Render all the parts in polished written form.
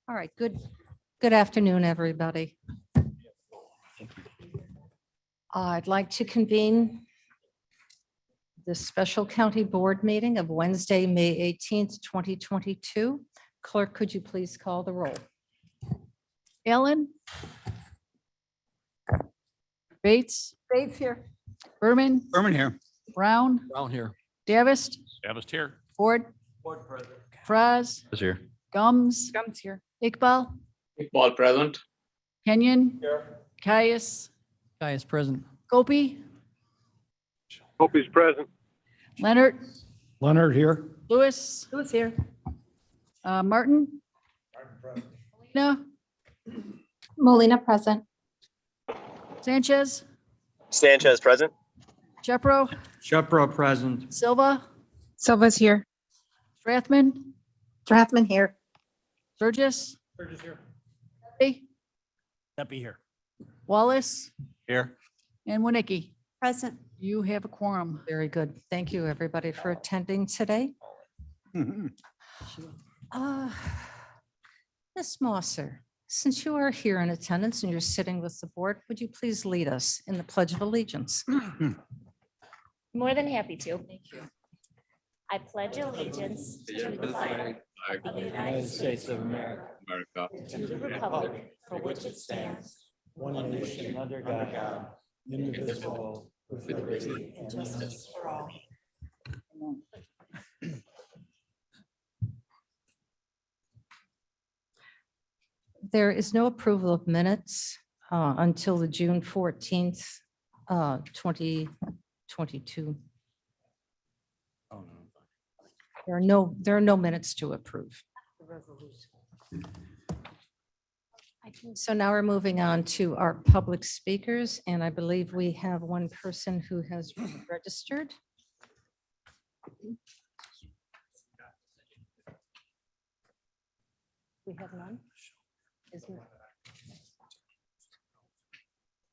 All right, good afternoon, everybody. I'd like to convene the special county board meeting of Wednesday, May 18th, 2022. Clerk, could you please call the roll? Allen. Bates, Bates here. Berman, Berman here. Brown, Brown here. Davist, Davist here. Ford, Fraz, Is here. Gums, here. Iqbal, Iqbal present. Kenyon, Caius, Caius present. Gopi, Hope is present. Leonard, Leonard here. Lewis, Who's here? Martin, Molina, Molina present. Sanchez, Sanchez present. Shepro, Shepro present. Silva, Silva's here. Strathman, Strathman here. Burgess, Burgess here. Pepe, Pepe here. Wallace, Here. and Winnicki. Present. You have a quorum. Very good. Thank you, everybody, for attending today. Uh, Ms. Mosser, since you are here in attendance and you're sitting with the board, would you please lead us in the Pledge of Allegiance? More than happy to. Thank you. I pledge allegiance to the flag of the United States of America, and to the republic for which it stands, one nation under God, indivisible, with liberty and justice for all. There is no approval of minutes until the June 14th, 2022. There are no minutes to approve. So now we're moving on to our public speakers, and I believe we have one person who has registered. We have none? Isn't it?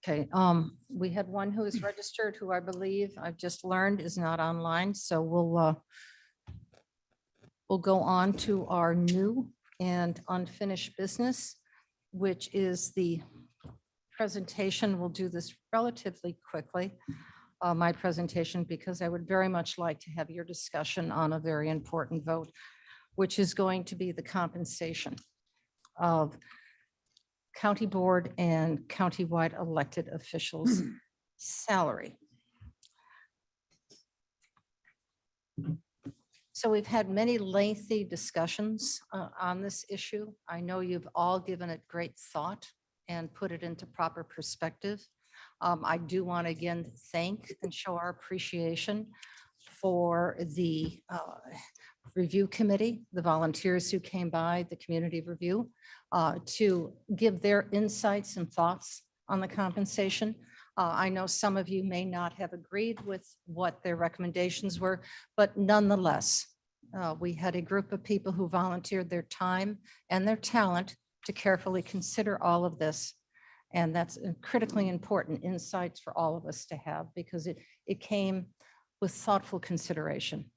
Okay, we had one who is registered, who I believe I've just learned is not online, so we'll go on to our new and unfinished business, which is the presentation. We'll do this relatively quickly, my presentation, because I would very much like to have your discussion on a very important vote, which is going to be the compensation of county board and countywide elected officials' salary. So we've had many lengthy discussions on this issue. I know you've all given it great thought and put it into proper perspective. I do want to again thank and show our appreciation for the review committee, the volunteers who came by, the community review, to give their insights and thoughts on the compensation. I know some of you may not have agreed with what their recommendations were, but nonetheless, we had a group of people who volunteered their time and their talent to carefully consider all of this. And that's critically important insights for all of us to have, because it came with thoughtful consideration.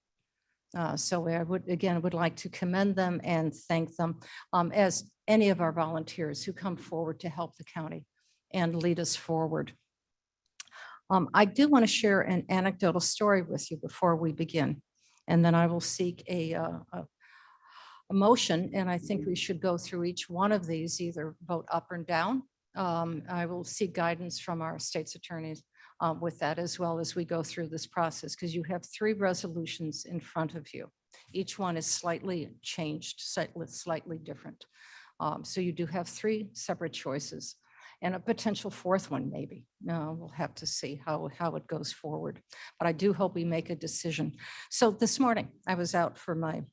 So I would like to commend them and thank them, as any of our volunteers who come forward to help the county and lead us forward. I do want to share an anecdotal story with you before we begin, and then I will seek a motion, and I think we should go through each one of these, either vote up or down. I will seek guidance from our state's attorneys with that, as well as we go through this process, because you have 3 resolutions in front of you. Each one is slightly changed, slightly different. So you do have 3 separate choices and a potential 4th one, maybe. We'll have to see how it goes forward. But I do hope we make a decision. So this morning, I was out for my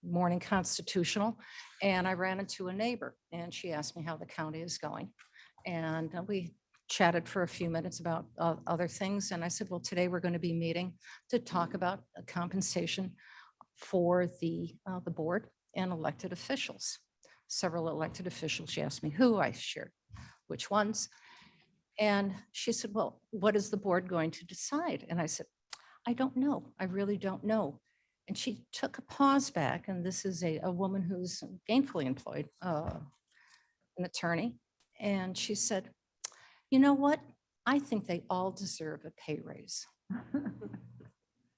morning constitutional, and I ran into a neighbor, and she asked me how the county is going. And we chatted for a few minutes about other things. And I said, well, today we're going to be meeting to talk about compensation for the board and elected officials. Several elected officials. She asked me who. I shared which ones. And she said, well, what is the board going to decide? And I said, I don't know. I really don't know. And she took a pause back, and this is a woman who's gainfully employed, an attorney. And she said, you know what? I think they all deserve a pay raise.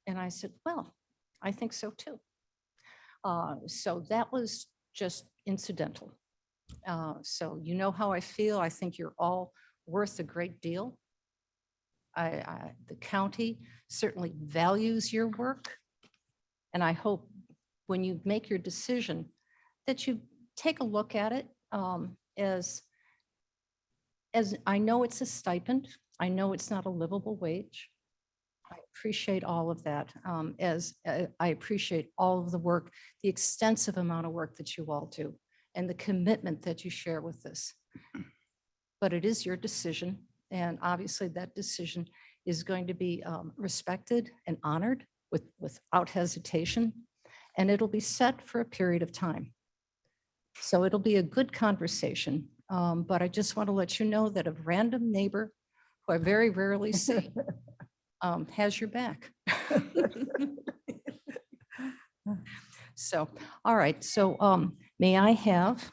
And I said, well, I think so too. So that was just incidental. So you know how I feel. I think you're all worth a great deal. The county certainly values your work. And I hope when you make your decision that you take a look at it as I know it's a stipend. I know it's not a livable wage. I appreciate all of that, as I appreciate all of the work, the extensive amount of work that you all do, and the commitment that you share with this. But it is your decision, and obviously that decision is going to be respected and honored without hesitation, and it'll be set for a period of time. So it'll be a good conversation, but I just want to let you know that a random neighbor who I very rarely see has your back. So, all right, so may I have,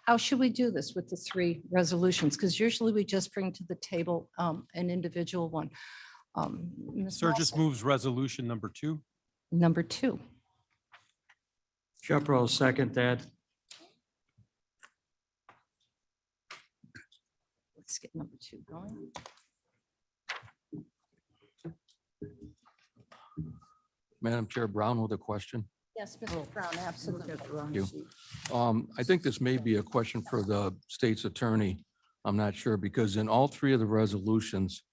how should we do this with the three resolutions? Because usually we just bring to the table an individual one. Ms. Surges Nelson, moves resolution number 2. Number 2. Shepro will second that. Let's get number 2 going. Madam Chair, Brown with a question. Yes, Mr. Brown, absolutely. you. I think this may be a question for the state's attorney. I'm not sure, because in all three of the resolutions,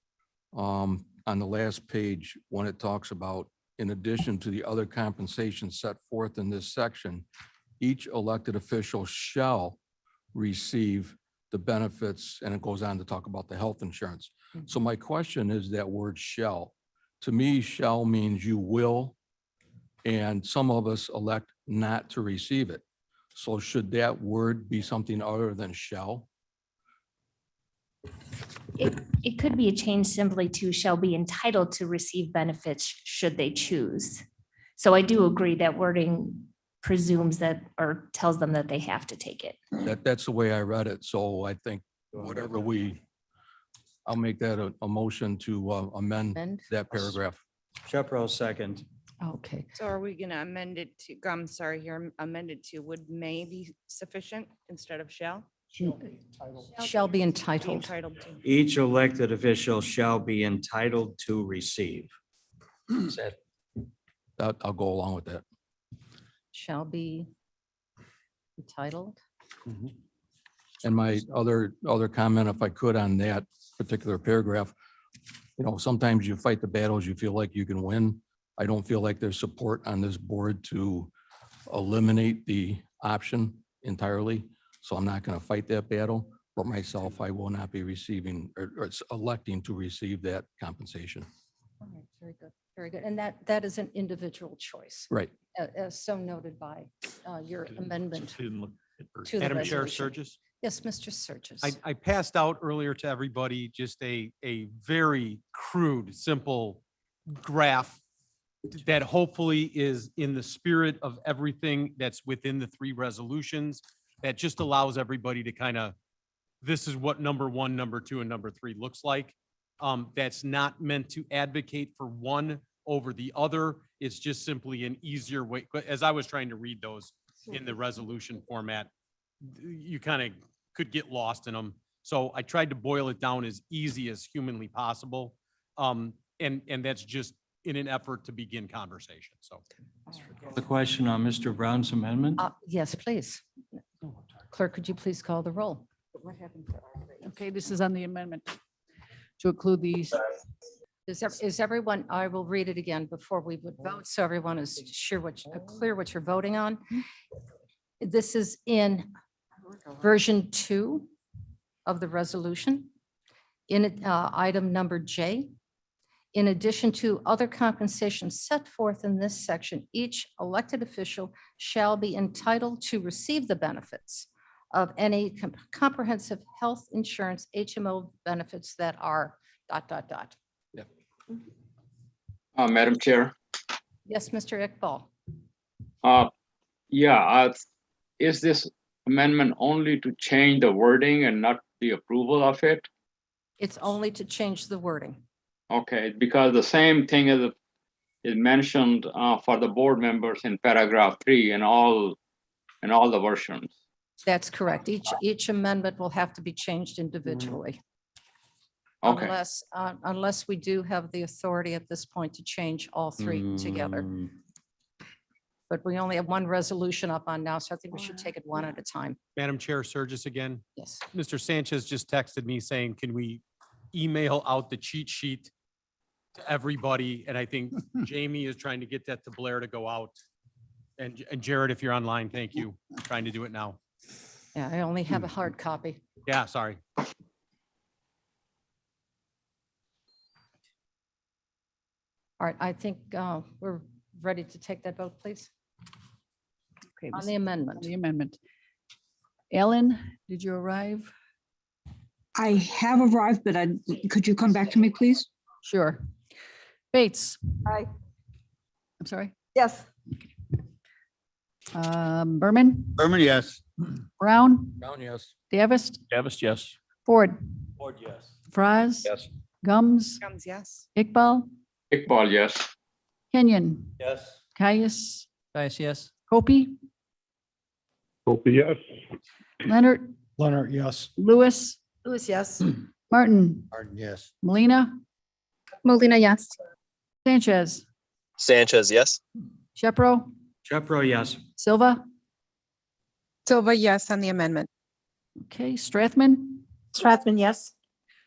on the last page, when it talks about, in addition to the other compensation set forth in this section, each elected official shall receive the benefits, and it goes on to talk about the health insurance. So my question is that word shall. To me, shall means you will, and some of us elect not to receive it. So should that word be something other than shall? It could be a change simply to shall be entitled to receive benefits should they choose. So I do agree that wording presumes that or tells them that they have to take it. That's the way I read it. So I think whatever I'll make that a motion to amend Amend? that paragraph. Shepro second. Okay, So are we gonna amend it to, I'm sorry here, amend it to would may be sufficient instead of shall? shall be Be entitled. entitled to. Each elected official shall be entitled to receive. Is that I'll go along with that. Shall be entitled. And my other comment, if I could, on that particular paragraph, sometimes you fight the battles you feel like you can win. I don't feel like there's support on this board to eliminate the option entirely. So I'm not going to fight that battle, but myself, I will not be receiving or electing to receive that compensation. All right, very good, very good. And that is an individual choice, Right. as so noted by your amendment to the Madam Chair, resolution. Surges. Yes, Mr. Surges. I passed out earlier to everybody just a very crude, simple graph that hopefully is in the spirit of everything that's within the three resolutions, that just allows everybody to kind of, this is what number 1, number 2, and number 3 looks like. That's not meant to advocate for one over the other. It's just simply an easier way. But as I was trying to read those in the resolution format, you kind of could get lost in them. So I tried to boil it down as easy as humanly possible. And that's just in an effort to begin conversation. So. the question on Mr. Brown's amendment? Yes, please. Clerk, could you please call the roll? Okay, this is on the amendment to include these. Is everyone, I will read it again before we would vote, so everyone is sure clear what you're voting on. This is in version 2 of the resolution. In item number J, in addition to other compensation set forth in this section, each elected official shall be entitled to receive the benefits of any comprehensive health insurance HMO benefits that are ... Madam Chair, Yes, Mr. Iqbal. Yeah, is this amendment only to change the wording and not the approval of it? It's only to change the wording. Okay, because the same thing is mentioned for the board members in paragraph 3 in all the versions. That's correct. Each amendment will have to be changed individually. Okay, Unless we do have the authority at this point to change all three together. Mm, But we only have one resolution up on now, so I think we should take it one at a time. Madam Chair, Surges again. Yes. Mr. Sanchez just texted me saying, can we email out the cheat sheet to everybody? And I think Jamie is trying to get that to Blair to go out. And Jared, if you're online, thank you. I'm trying to do it now. Yeah, I only have a hard copy. Yeah, sorry. All right, I think we're ready to take that vote, please, Okay, on this- the on amendment. the amendment. Ellen, did you arrive? I have arrived, but could you come back to me, please? Sure. Bates? Aye. I'm sorry? Yes. Berman? Berman, yes. Brown? Brown, yes. Davis? Davis, yes. Ford? Ford, yes. Fraz? Yes. Gums? Gums, yes. Iqbal? Iqbal, yes. Kenyon? Yes. Caius? Caius, yes. Hopi? Hope yes. Leonard? Leonard, yes. Lewis? Lewis, yes. Martin? Martin, yes. Molina? Molina, yes. Sanchez? Sanchez, yes. Shepro? Shepro, yes. Silva? Silva, yes, on the amendment. Okay, Strathman? Strathman, yes.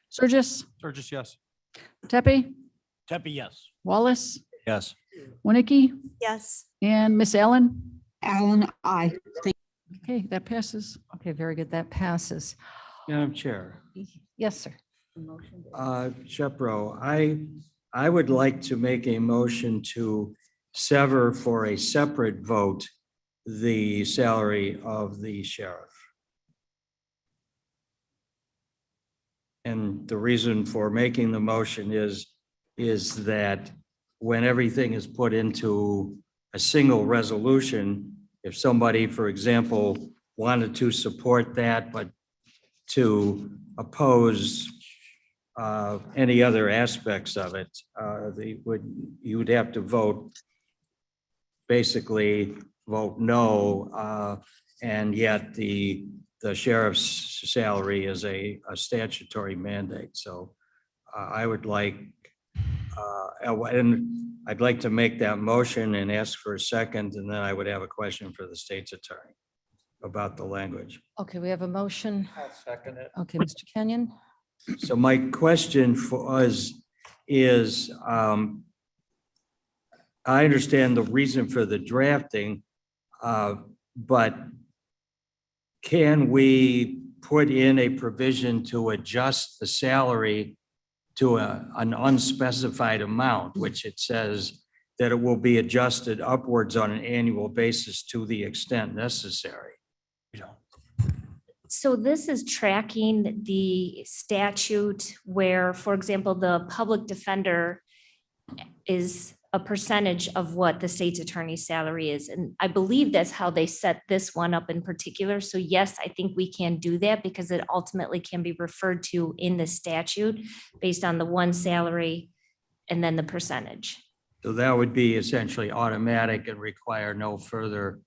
Surges? Surges, yes. Tepe? Tepe, yes. Wallace? Yes. Winnicky? Yes. And Miss Allen? Alan, I. Okay, that passes. Okay, very good. That passes. Madam Chair, Yes, sir. Shepro, I would like to make a motion to sever for a separate vote the salary of the sheriff. And the reason for making the motion is that when everything is put into a single resolution, if somebody, for example, wanted to support that, but to oppose any other aspects of it, you would have to vote, basically vote no, and yet the sheriff's salary is a statutory mandate. So I would like, and I'd like to make that motion and ask for a second, and then I would have a question for the state's attorney about the language. Okay, we have a motion. I'll second it. Okay, Mr. Kenyon. So my question for us is, I understand the reason for the drafting, but can we put in a provision to adjust the salary to an unspecified amount, which it says that it will be adjusted upwards on an annual basis to the extent necessary? So this is tracking the statute where, for example, the public defender is a percentage of what the state's attorney's salary is. And I believe that's how they set this one up in particular. So yes, I think we can do that because it ultimately can be referred to in the statute based on the one salary and then the percentage. So that would be essentially automatic and require no further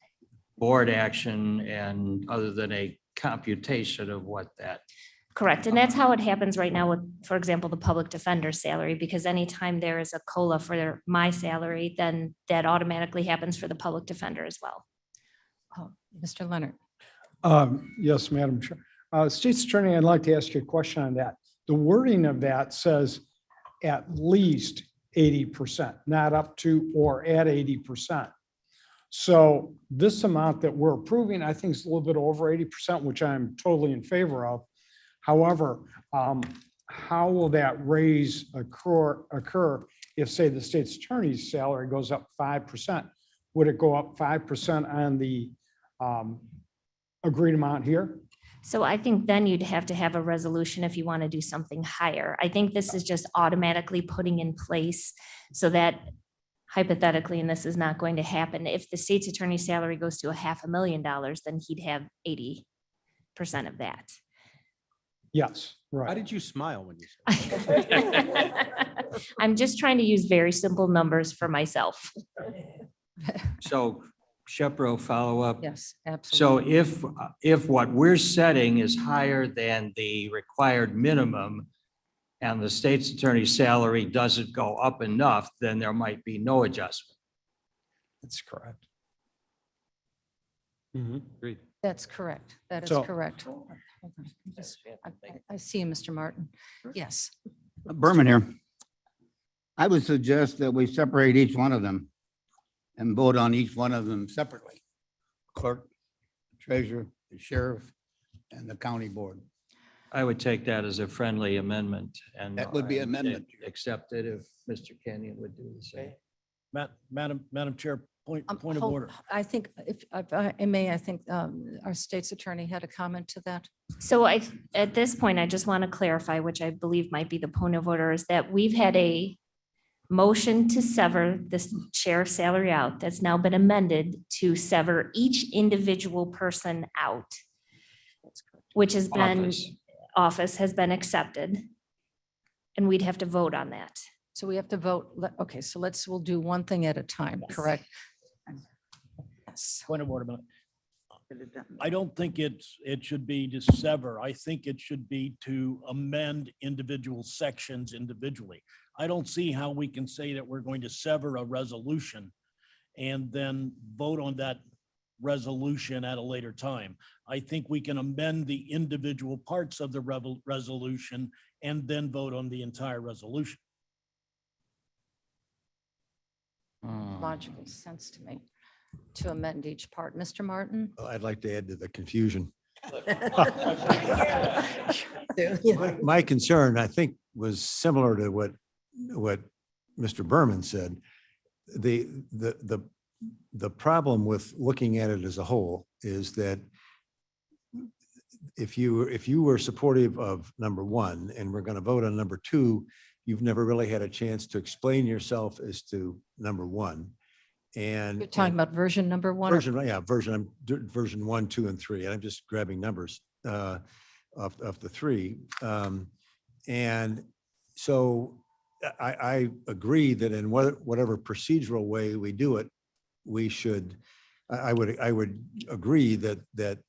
board action and other than a computation of what that. Correct. And that's how it happens right now with, for example, the public defender's salary, because anytime there is a COLA for my salary, then that automatically happens for the public defender as well. Mr. Leonard. Yes, Madam Chair. State's Attorney, I'd like to ask you a question on that. The wording of that says at least 80%, not up to or at 80%. So this amount that we're approving, I think is a little bit over 80%, which I'm totally in favor of. However, how will that raise occur if, say, the state's attorney's salary goes up 5%? Would it go up 5% on the agreed amount here? So I think then you'd have to have a resolution if you want to do something higher. I think this is just automatically putting in place so that hypothetically, and this is not going to happen, if the state's attorney's salary goes to $500,000, then he'd have 80% of that. Yes, How right. did you smile when you said that? I'm just trying to use very simple numbers for myself. So Shepro, follow up. Yes, So absolutely. if what we're setting is higher than the required minimum and the state's attorney's salary doesn't go up enough, then there might be no adjustment. That's correct. Agreed. That's correct. That is So- correct. Hold on. I see you, Mr. Martin. Yes. Berman here. I would suggest that we separate each one of them and vote on each one of them separately. Clerk, treasurer, the sheriff, and the county board. I would take that as a friendly amendment and. That would be and amendment. Accept it if Mr. Kenyon would do the same. Madam Chair, point of Hold- order. I think if I may, I think our state's attorney had a comment to that. So at this point, I just want to clarify, which I believe might be the point of order, is that we've had a motion to sever this sheriff's salary out that's now been amended to sever each individual person out, which has been, Office. office has been accepted. And we'd have to vote on that. So we have to vote. Okay, so we'll do one thing at a time, Yes. correct? Yes. Point of order. I don't think it should be to sever. I think it should be to amend individual sections individually. I don't see how we can say that we're going to sever a resolution and then vote on that resolution at a later time. I think we can amend the individual parts of the resolution and then vote on the entire resolution. Logical sense to me to amend each part. Mr. Martin? I'd like to add to the confusion. Yeah. My concern, I think, was similar to what Mr. Berman said. The problem with looking at it as a whole is that if you were supportive of number one and we're going to vote on number two, you've never really had a chance to explain yourself as to number one. And You're talking about version number one? or- version 1, 2, and 3, and I'm just grabbing numbers of the three. And so I agree that in whatever procedural way we do it, we should, I would agree that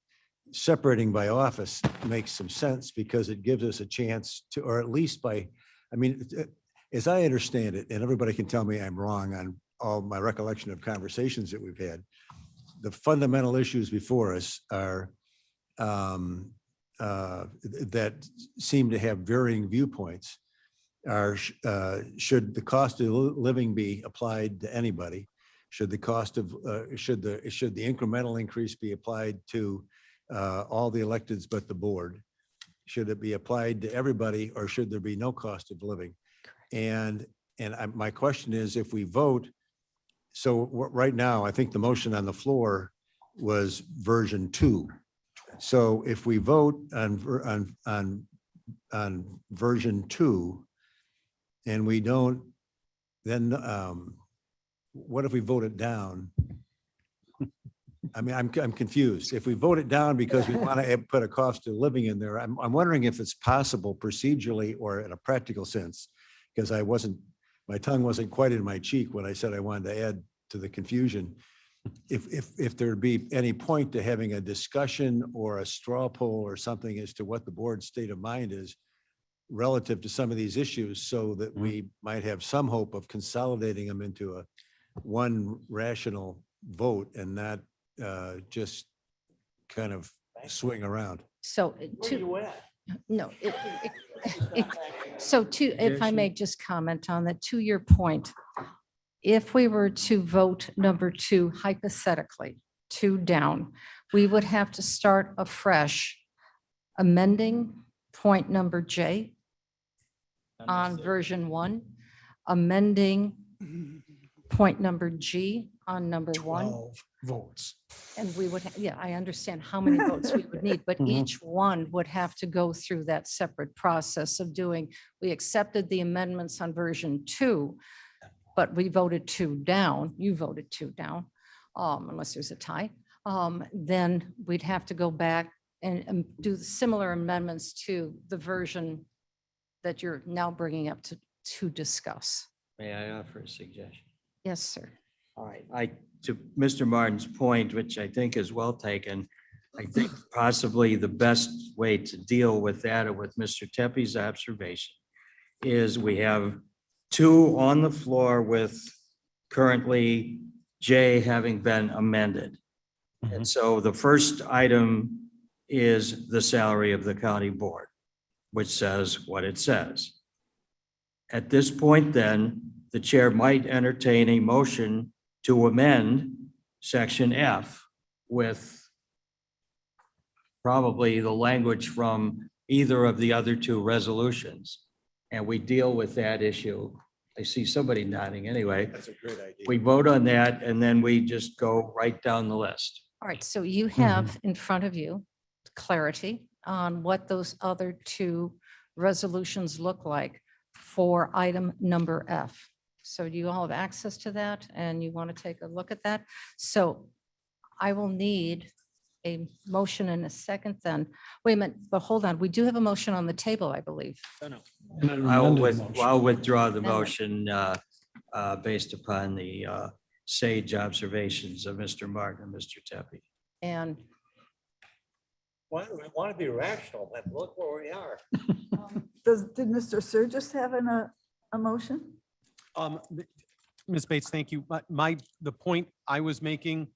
separating by office makes some sense because it gives us a chance to, or at least by, I mean, as I understand it, and everybody can tell me I'm wrong on all my recollection of conversations that we've had, the fundamental issues before us are that seem to have varying viewpoints are, should the cost of living be applied to anybody? Should the cost of, should the incremental increase be applied to all the electeds but the board? Should it be applied to everybody or should there be no cost of living? And my question is, if we vote, so right now, I think the motion on the floor was version 2. So if we vote on version 2 and we don't, then what if we vote it down? I mean, I'm confused. If we vote it down because we want to put a cost of living in there, I'm wondering if it's possible procedurally or in a practical sense, because my tongue wasn't quite in my cheek when I said I wanted to add to the confusion. If there'd be any point to having a discussion or a straw poll or something as to what the board's state of mind is relative to some of these issues, so that we might have some hope of consolidating them into one rational vote and not just kind of swing around. So no. So if I may just comment on that, to your point, if we were to vote number 2 hypothetically, 2 down, we would have to start afresh amending point number J on version 1, amending point number G on number 1. 12 votes. And we would, yeah, I understand how many votes we would need, but each one would have to go through that separate process of doing, we accepted the amendments on version 2. but we voted two down, you voted two down, unless there's a tie, then we'd have to go back and do similar amendments to the version that you're now bringing up to discuss. May I offer a suggestion? Yes, sir. All right, to Mr. Martin's point, which I think is well taken, I think possibly the best way to deal with that or with Mr. Teppe's observation is we have two on the floor with currently J having been amended. And so the first item is the salary of the county board, which says what it says. At this point, then, the chair might entertain a motion to amend section F with probably the language from either of the other two resolutions. And we deal with that issue. I see somebody nodding anyway. That's a great idea. We vote on that and then we just go right down the list. All right, so you have in front of you clarity on what those other two resolutions look like for item number F. So you all have access to that and you want to take a look at that. So I will need a motion in a second then. Wait a minute, but hold on. We do have a motion on the table, I believe. I'll withdraw the motion based upon the sage observations of Mr. Martin and Mr. Tepe. And Why do we want to be rational? But look where we are. Did Mr. Surges have a motion? Ms. Bates, thank you. The point I was making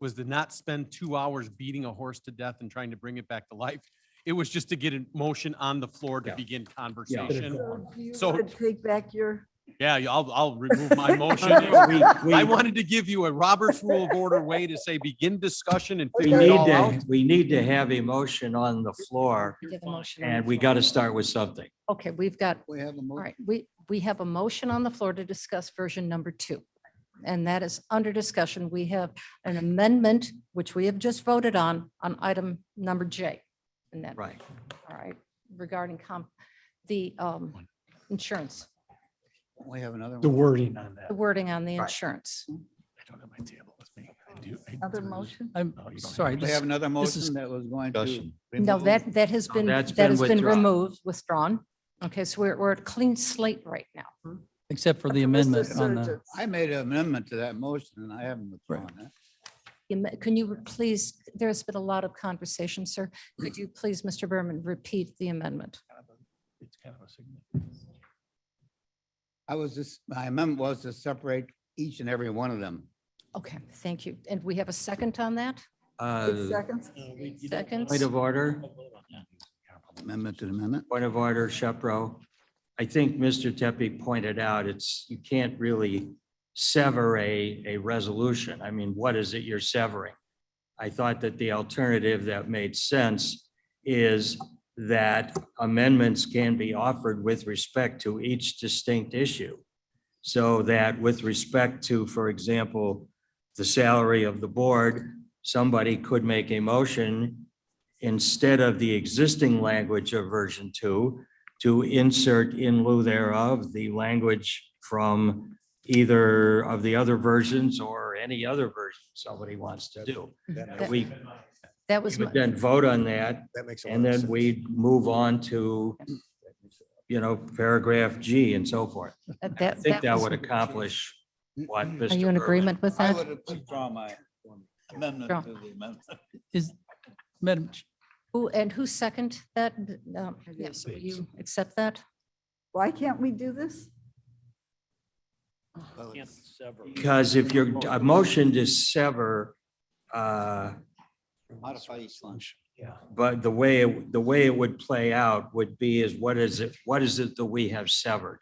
was to not spend 2 hours beating a horse to death and trying to bring it back to life. It was just to get a motion on the floor to Yeah. begin conversation. You So- wanna take back your, Yeah, I'll remove my motion. I wanted to give you a Robert's Rule of Order way to say begin discussion and We figure it need all out. we need to have a motion on the floor we have a motion. on the and we floor. got to start with something. Okay, we've got, We have a all motion. right, we have a motion on the floor to discuss version number 2. And that is under discussion. We have an amendment, which we have just voted on item number J. And that, Right. all right, regarding the insurance, We have another The one. wording on that. the wording on the Right. insurance. I don't have my table with me. other motion? I'm No, you don't sorry. We have another this is- motion that was going to. Discussion. be No, moved. that has been, that's that been has been withdrawn. removed, withdrawn. Okay, so we're at clean slate right now. Except for the Mr. amendment on the, Surges. I made an amendment to that motion and I haven't withdrawn that. Can you please, there's been a lot of conversation, sir. Could you please, Mr. Berman, repeat the amendment? It's kind of a signal. My amendment was to separate each and every one of them. Okay, thank you. And we have a second on that? Seconds? Seconds? Point of order, Amendment to the amendment. point of order, Shepro. I think Mr. Tepe pointed out, you can't really sever a resolution. I mean, what is it you're severing? I thought that the alternative that made sense is that amendments can be offered with respect to each distinct issue. So that with respect to, for example, the salary of the board, somebody could make a motion instead of the existing language of version 2 to insert in lieu thereof the language from either of the other versions or any other version somebody wants to do. That- We That was, would then vote on that That makes a lot and of then sense. we'd move on to, paragraph G and so forth. I think that would accomplish what Mr. Are you in Berman- agreement with I that? would have withdrawn my amendment Withdraw. to the amendment. is, Madam, Who second that? Yes, will you accept that? Why can't we do this? Because if you're, a motion to sever, Modify each one. but the way it would play out would be is what is it that we have severed?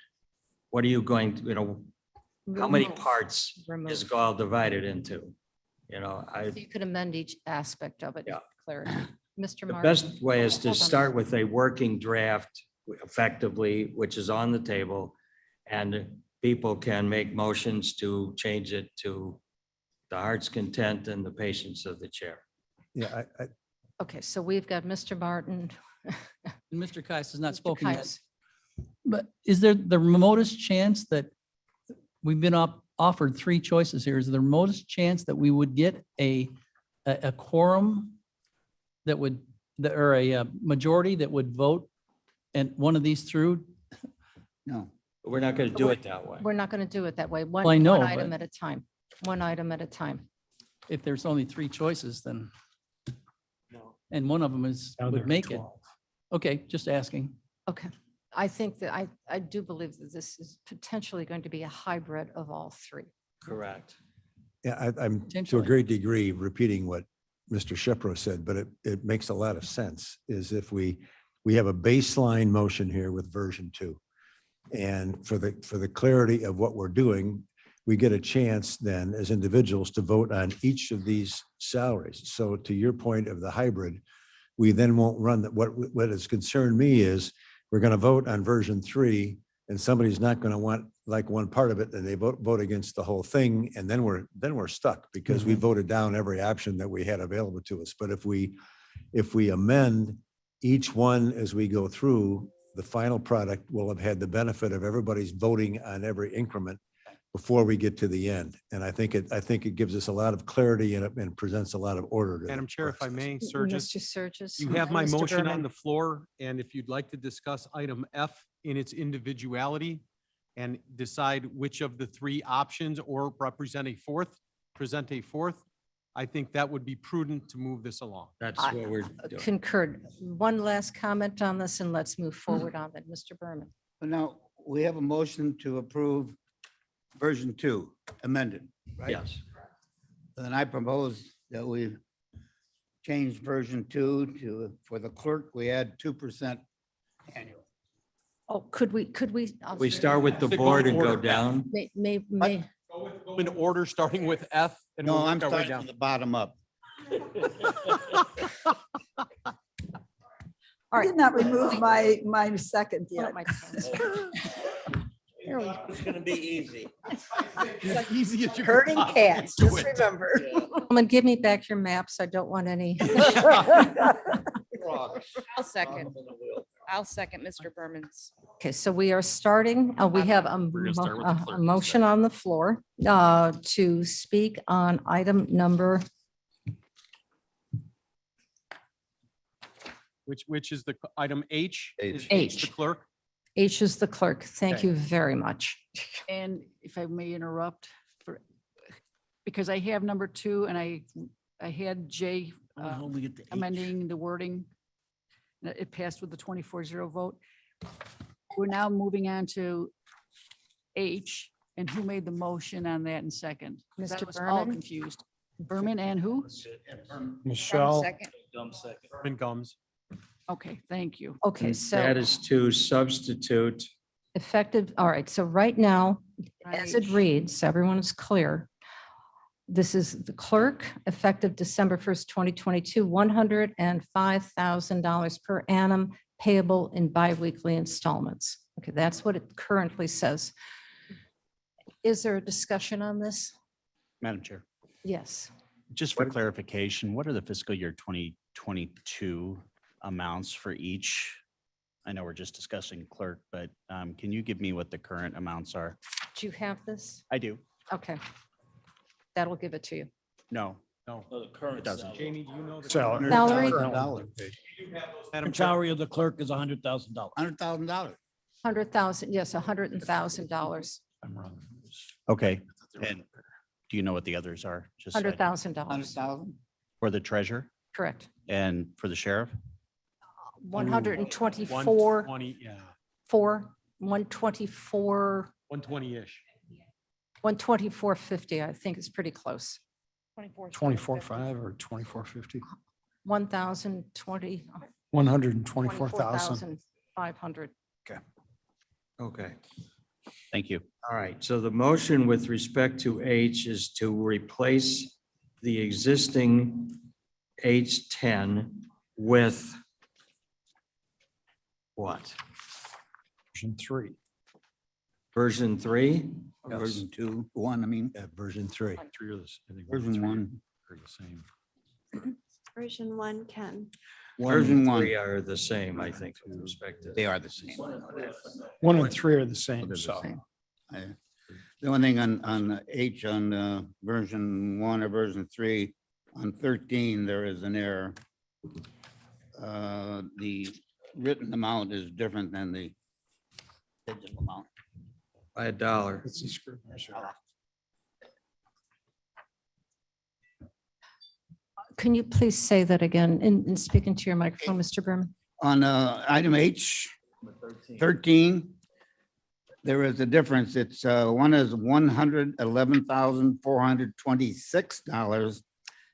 What are you going to, how many Remove. parts is Remove. Gaul divided into? So you could amend each aspect of it. Yeah. Clarity. Mr. The Martin? best way is to Hold on. start with a working draft effectively, which is on the table. And people can make motions to change it to the heart's content and the patience of the chair. Yeah, Okay, so we've got Mr. Martin. Mr. Kais has not Mr. spoken yet. Kais. But is there the remotest chance that we've been offered three choices here. Is there most chance that we would get a quorum that would, or a majority that would vote and one of these through? No. We're not going to do it that way. We're not going to do it that way. Well, I know, One item but- at a time, one item at a time. If there's only three choices, then. And one of them is, Now there would are make it. 12. Okay, just asking. Okay. I think that I do believe that this is potentially going to be a hybrid of all three. Correct. Yeah, I'm to a Potentially. great degree repeating what Mr. Shepro said, but it makes a lot of sense is if we have a baseline motion here with version 2. And for the clarity of what we're doing, we get a chance then as individuals to vote on each of these salaries. So to your point of the hybrid, we then won't run that. What has concerned me is we're going to vote on version 3 and somebody's not going to want like one part of it and they vote against the whole thing. And then we're stuck because we voted down every option that we had available to us. But if we amend each one as we go through, the final product will have had the benefit of everybody's voting on every increment before we get to the end. And I think it gives us a lot of clarity and presents a lot of order. to the Madam Chair, if I process. may, Surges, Mr. Surges. you have my Mr. motion on Berman. the floor, and if you'd like to discuss item F in its individuality and decide which of the three options or present a fourth, I think that would be prudent to move this along. That's I- what we're doing. Concurred. One last comment on this and let's move forward on it. Mr. Berman. But now we have a motion to approve version 2 amended, right? Yes. Then I propose that we change version 2 to, for the clerk, we add 2% annual. Oh, could we? I'll We say- start with the Go board and go order. down. May, Go in order, starting with F. And No, we'll I'm work our way starting down. from the bottom up. all right. Did not remove my second One of yet. my pens. Here we- It's gonna be easy. As easy as you can Herding possibly cats, do just it. remember. Gentlemen, give me back your maps. I don't want any. I'll second. I'll second Mr. Berman's. Okay, so we are starting, we have a gonna start with the clerk a in a motion on the floor to speak on item number, Which is the item H? Is H. The clerk? H is the clerk. Thank Okay. you very much. And if I may interrupt for, because I have number 2 and I had Jay amending the wording. It passed with the 24-0 vote. We're now moving on to H, and who made the motion on that in second? 'Cause I Mr. was all Berman? confused. Berman and who? Michelle, Second. Berman Gums. Okay, thank you. Okay, And so that is to substitute. effective, all right, so right now, as it H. reads, everyone is clear. This is the clerk, effective December 1st, 2022, $105,000 per annum payable in biweekly installments. Okay, that's what it currently says. Is there a discussion on this? Madam Chair, Yes. just for clarification, what are the fiscal year 2022 amounts for each? I know we're just discussing clerk, but can you give me what the current amounts are? Do you have this? I do. Okay. That'll give it to you. No, No. it doesn't. Jamie, do you know? the Salary. Salary? Madam Chair, Salary of the clerk is $100,000. $100,000. 100,000, yes, $100,000, I'm wrong. Okay, and do you know what the others are? Just so I- $100,000, 100,000? For the treasurer correct. and for the sheriff? 124, 120, yeah, 124, 120-ish. 124.50, I think is pretty close. 24.5 or 24.50, 1,020, 124,000. 24,500. Okay. Thank you. All right. So the motion with respect to H is to replace the existing H10 with what? Version 3. Version 3? Version 2, 1, I mean, Yeah, version 3. Three are the s- I think version 1. are the same. Version 1, Ken. Version Version 1. 3 are the same, I think, with respect to. They are the same. 1 and 3 are the same, so. I- The only thing on H on version 1 or version 3, on 13, there is an error. The written amount is different than the digital amount. By $1. It's a Scrivener's error. Can you please say that again in speaking to your microphone, Mr. Berman? On item H, 13, there is a difference. It's one is $111,426,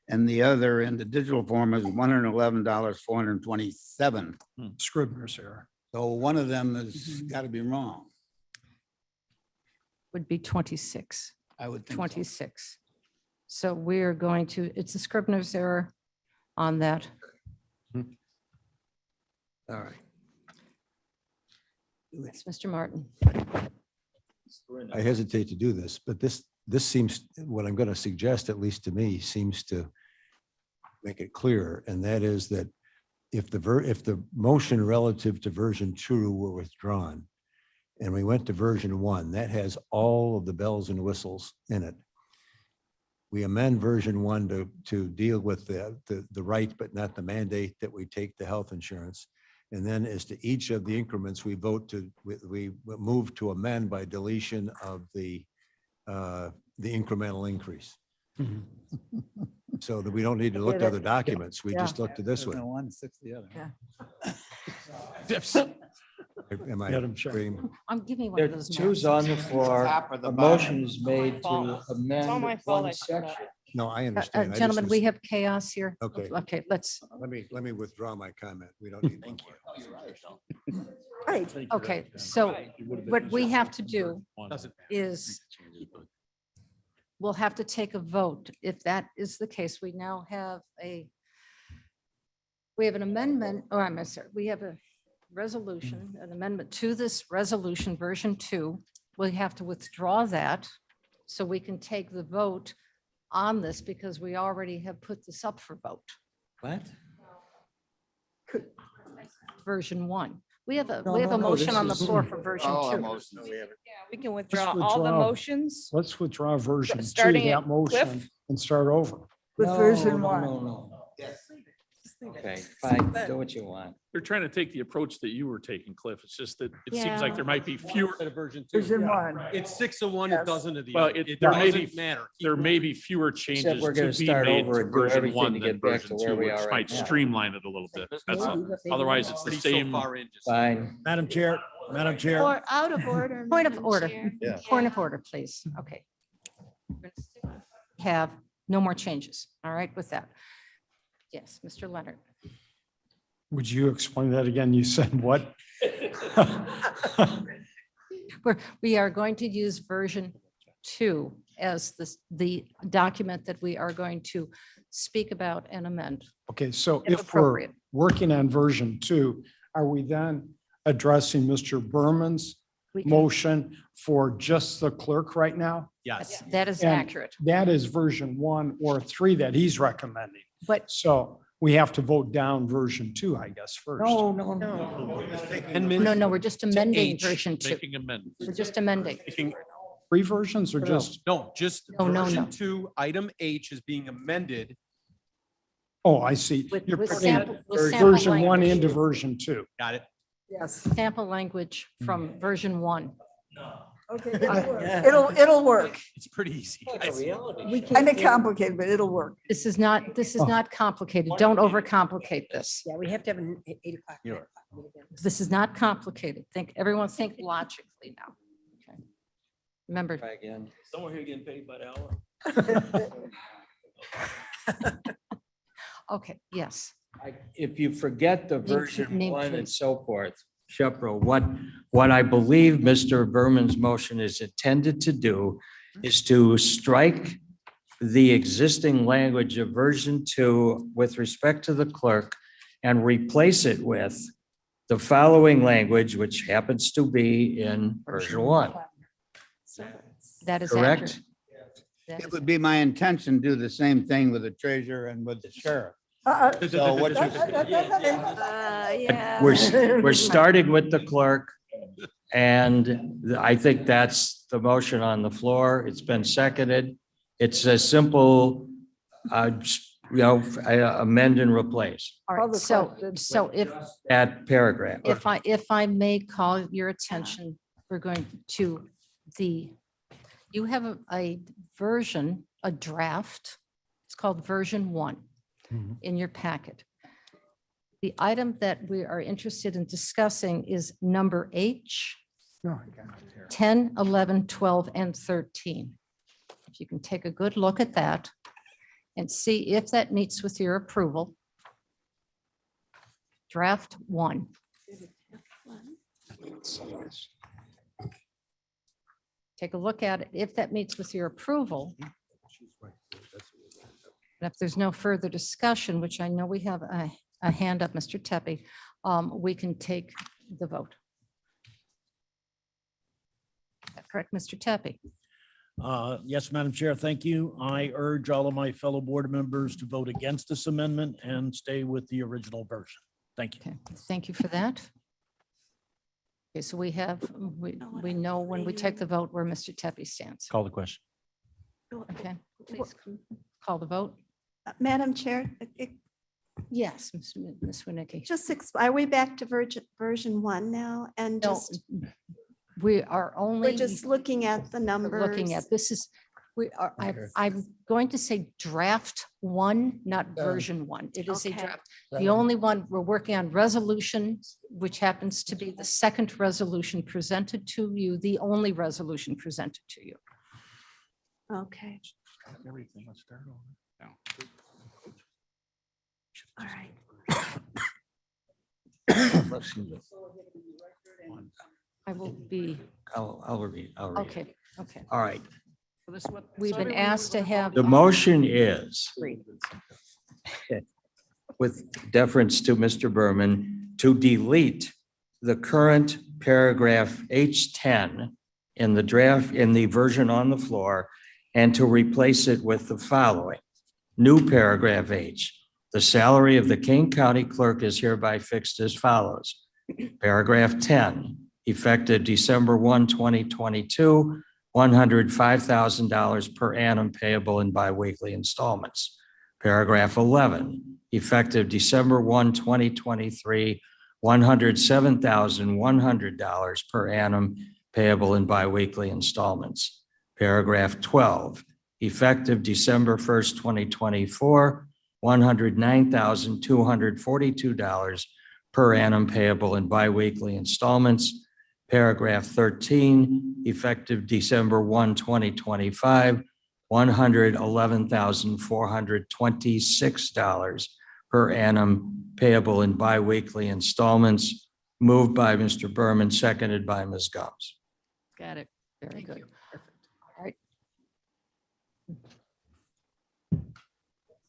and the other in the digital form is $111,427. Scrivener's error. So one of them has got to be wrong. Would be 26. I would think so. 26. So we're going to, it's a Scrivener's error on that. All right. It's Mr. Martin. I hesitate to do this, but this seems, what I'm going to suggest, at least to me, seems to make it clear, and that is that if the motion relative to version 2 were withdrawn and we went to version 1, that has all of the bells and whistles in it. We amend version 1 to deal with the right, but not the mandate that we take the health insurance. And then as to each of the increments, we move to amend by deletion of the incremental increase. So that we don't need to look to other documents. We just look to this one. One, six, the other. Am I Madam Chair. agreeing? I'm giving you one There of are those. two's maps. on the floor. Top or the A bottom? motion is made to fault. It's all my amend fault I one fucked up. section. No, I understand. I just Gentlemen, was- we have chaos here. Okay. Okay, let's, Let me withdraw my comment. We don't need. Right. okay, so what we have to do Doesn't is we'll have to take a vote. If that is the case, we now have we have an amendment, or I'm sorry, we have a resolution, an amendment to this resolution, version 2. We have to withdraw that so we can take the vote on this because we already have put this up for vote, What? version 1. We have a, No, we have no, a no, motion this on the is- floor for version 2. We can withdraw all the withdraw. motions. Let's withdraw version 2, Starting at that motion, Cliff? and start over. With No, version no, 1. No. Okay, fine, do what you want. They're trying to take the approach that you were taking, Cliff. It's just that it seems Yeah. like there might be fewer, Instead of version 2. Version 1. It's 6 of one, a Yes. dozen of the Well, other. It there may be- doesn't matter. Keep there may moving. be fewer changes we're to gonna be start made over to and do version everything 1 to than get back version to 2, where we which are right might now. streamline it a little bit. That's all. Otherwise, it's the Already so same. far in, just- Fine. Madam Chair, Madam Chair. Or out of order. Point of Madam order. Chair. Point of order, please. Okay. We're gonna stick with- Have no more changes. All right with that. Yes, Mr. Leonard. Would you explain that again? You said what? We are going to use version 2 as the document that we are going to speak about and amend. Okay, so If if we're appropriate. working on version 2, are we then addressing Mr. Berman's We can- motion for just the clerk right now? Yes. That is And accurate. That is version 1 or 3 that he's recommending. But So we have to vote down version 2, I guess, first. No. no, we're just amending H, version 2. Making amendments. We're just amending. Making- 3 versions or just, No, just No. version 2, item H is being amended. oh, I see. With You're with putting sample with sample version 1 language. into version 2. Got it? Yes. Sample language from version 1. Okay. It'll work. It's pretty easy. Kind of complicated, but it'll work. This is not complicated. Don't overcomplicate this. Yeah, we have to have an 8:00. This is not complicated. Everyone think logically now. Okay. Remember, Try again. Someone here getting paid by the hour. okay, yes. If you forget the version name, 1 and please. so forth, Shepro, what I believe Mr. Berman's motion is intended to do is to strike the existing language of version 2 with respect to the clerk and replace it with the following language, which happens to be in version 1. That is Correct? accurate. That It is- would be my intention to do the same thing with the treasurer and with the sheriff. So what you Yeah. We're starting with the clerk And I think that's the motion on the floor. It's been seconded. It's a simple, amend and replace All Call right, the so, question. so that paragraph. if I may call your attention, we're going to you have a version, a draft. It's called version 1 in your packet. The item that we are interested in discussing is number H, 10, 11, 12, and 13. If you can take a good look at that and see if that meets with your approval. Draft 1. Take a look at it. If that meets with your approval, and if there's no further discussion, which I know we have a hand up, Mr. Tepe, we can take the vote. Is that correct, Mr. Tepe? Yes, Madam Chair, thank you. I urge all of my fellow board members to vote against this amendment and stay with the original version. Thank you. Okay, thank you for that. Okay, so we know when we take the vote where Mr. Tepe stands. Call the question. Okay, please call the vote. Madam Chair, Yes, Ms. Winnicki. just, are we back to version 1 now? And No, just, we are only. we're just looking at the numbers? Looking at, this is, I'm going to say draft 1, not version 1. It is a Okay. draft. The only one, we're working on resolution, which happens to be the second resolution presented to you, the only resolution presented to you. Okay, Everything, let's start over. all right. I will be, I'll read. okay, okay. All right. So this is what- We've so been everyone asked to was have. The motion is, Agreed. with deference to Mr. Berman, to delete the current paragraph H10 in the draft, in the version on the floor, and to replace it with the following. New paragraph H, the salary of the Kane County Clerk is hereby fixed as follows. Paragraph 10, effective December 1, 2022, $105,000 per annum payable in biweekly installments. Paragraph 11, effective December 1, 2023, $107,100 per annum payable in biweekly installments. Paragraph 12, effective December 1st, 2024, $109,242 per annum payable in biweekly installments. Paragraph 13, effective December 1, 2025, $111,426 per annum payable in biweekly installments. Moved by Mr. Berman, seconded by Ms. Gomes. Got it. Very good. All right.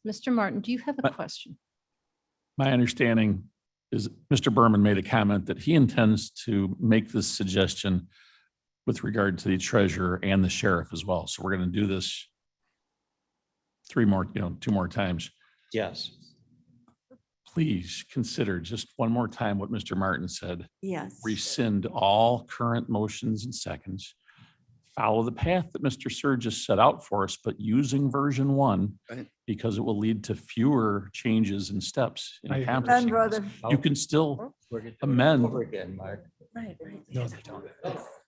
Mr. Martin, do you have a question? My understanding is Mr. Berman made a comment that he intends to make this suggestion with regard to the treasurer and the sheriff as well. So we're going to do this 2 more times. Yes. Please consider just one more time what Mr. Martin said. Yes. Rescind all current motions and seconds. Follow the path that Mr. Surges set out for us, but using version 1, Right. because it will lead to fewer changes and steps in I agree. accomplishing Done, brother. this. You can still We're gonna do it amend. over again, Mark. Right, right. No, they don't.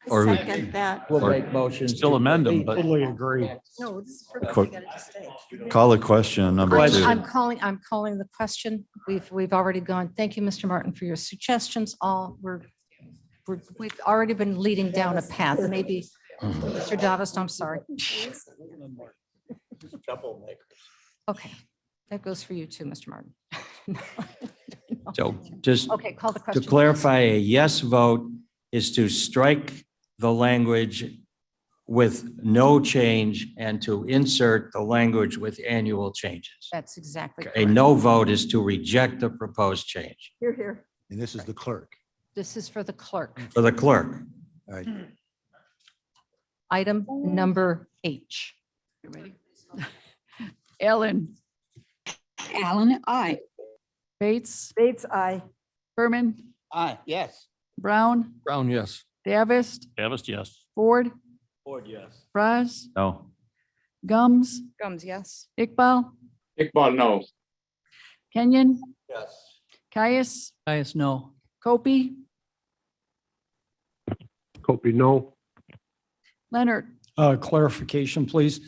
Or we- Second that. We'll Or make motions. still to amend them, delete. but- Totally agree. No, this is perfect. Qu- We gotta just stay. Call the question number Question. 2. I'm calling the question. We've already gone. Thank you, Mr. Martin, for your suggestions. We've already been leading down a path. Maybe, Mr. Davis, I'm sorry. Okay, that goes for you too, Mr. Martin. So just Okay, call the to question. clarify, a yes vote is to strike the language with no change and to insert the language with annual changes. That's exactly A correct. no vote is to reject the proposed change Here, here. And this is the clerk. This is for the clerk. for the clerk. All right. Item number H. You ready? Ellen, Allen, aye. Bates, Bates, aye. Berman, Aye, yes. Brown, Brown, yes. Davis, Davis, yes. Ford, Ford, yes. Fries, No. Gums, Gums, yes. Iqbal, Iqbal, no. Kenyon, Yes. Caius, Caius, no. Copy, Copy, no. Leonard. Clarification, please.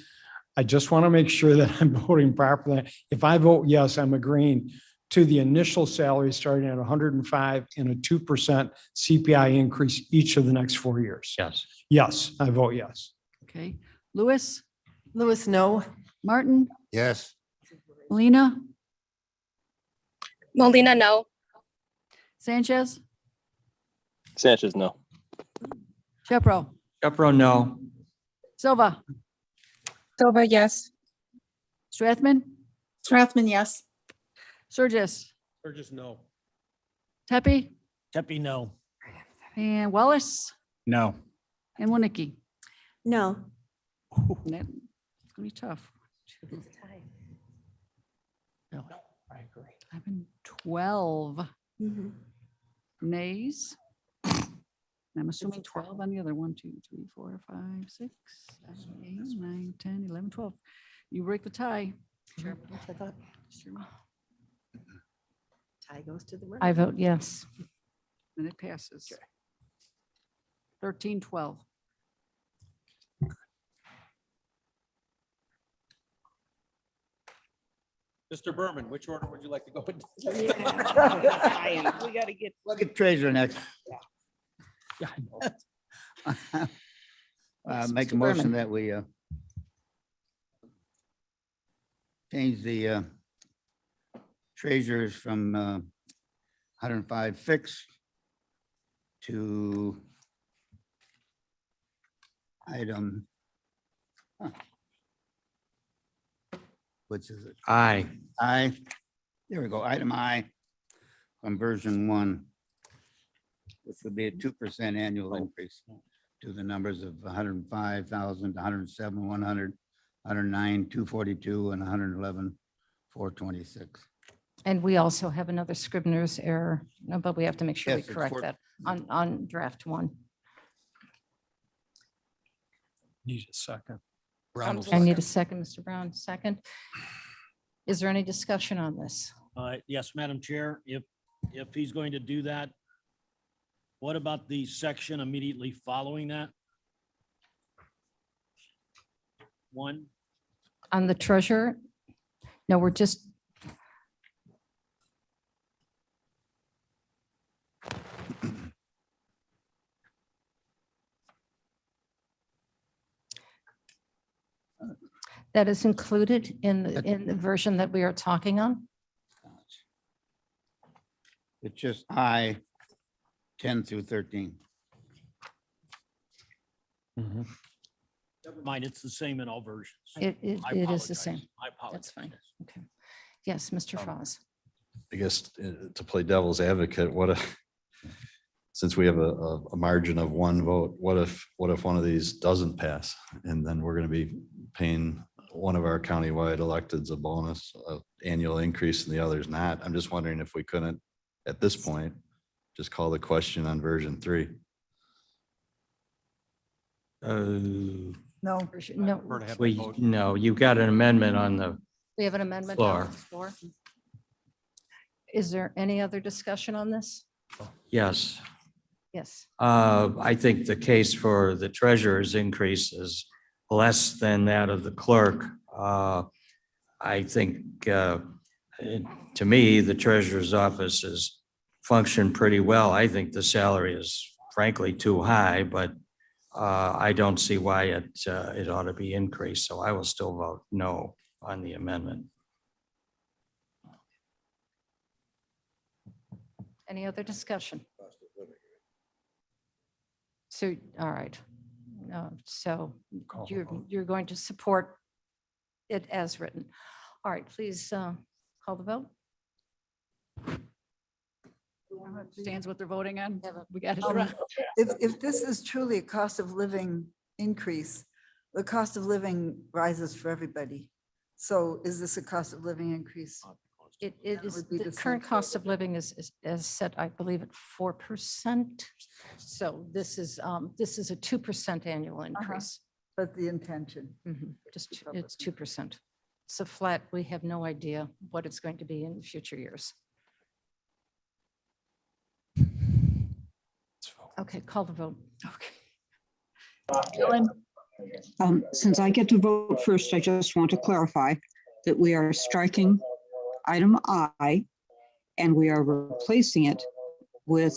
I just want to make sure that I'm voting properly. If I vote yes, I'm agreeing to the initial salary starting at 105 and a 2% CPI increase each of the next 4 years. Yes. Yes, I vote yes. Okay. Lewis, Lewis, no. Martin, Yes. Molina, Molina, no. Sanchez, Sanchez, no. Shepro, Shepro, no. Silva, Silva, yes. Strathman, Strathman, yes. Surgis, Burgess, no. Tepe, Tepe, no. and Wallace, No. and Winnicke. No. It's gonna be tough. I agree. 11, 12 Mhm. nays. I'm assuming 12 on the other. 1, 2, 3, 4, 5, 6, 7, 8, 9, 10, 11, 12. You break the tie. Sure, that's what I thought. Tie goes to the winner. I vote yes. And it passes. 13, 12. Mr. Berman, which order would you like to go in? We gotta get. Look at treasurer next. Yeah, I know. Make a Mr. motion Berman. that we change the treasurers from 105 fixed to item, which is it? Aye. I, there we go, item I from version 1, which would be a 2% annual increase to the numbers of 105,000, 107, 100, 109, 242, and 111, 426. And we also have another Scrivener's error, no, but we have to make sure we Yes, it's correct for- that on draft 1. Need a second. I need a second, Mr. Brown, second. Is there any discussion on this? Yes, Madam Chair, if he's going to do that, what about the section immediately following that? 1, On the treasurer? No, we're just. That is included in the version that we are talking on? It's just I, 10 through 13. never mind, it's the same in all versions. It I is the apologize. same. I apologize. That's fine. Okay. Yes, Mr. Foz. I guess to play devil's advocate, what if, since we have a margin of one vote, what if one of these doesn't pass? And then we're going to be paying one of our countywide electeds a bonus, annual increase and the others not. I'm just wondering if we couldn't, at this point, just call the question on version 3. No. No, No, you've got an amendment on the, we have an amendment on the floor. Is there any other discussion on this? yes. Yes. I think the case for the treasurer's increase is less than that of the clerk. I think, to me, the treasurer's office has functioned pretty well. I think the salary is frankly too high, but I don't see why it ought to be increased. So I will still vote no on the amendment. Any other discussion? So, all right. So you're going to support it as written. All right, please call the vote. Stands what they're voting on. We got it. If this is truly a cost of living increase, the cost of living rises for everybody. So is this a cost of living increase? it That is, would be the the current same. cost of living is set, I believe, at 4%. So this is a 2% annual increase. But the intention. Just, it's 2%. So flat, we have no idea what it's going to be in future years. Okay, call the vote. Ellen, Since I get to vote first, I just want to clarify that we are striking item I and we are replacing it with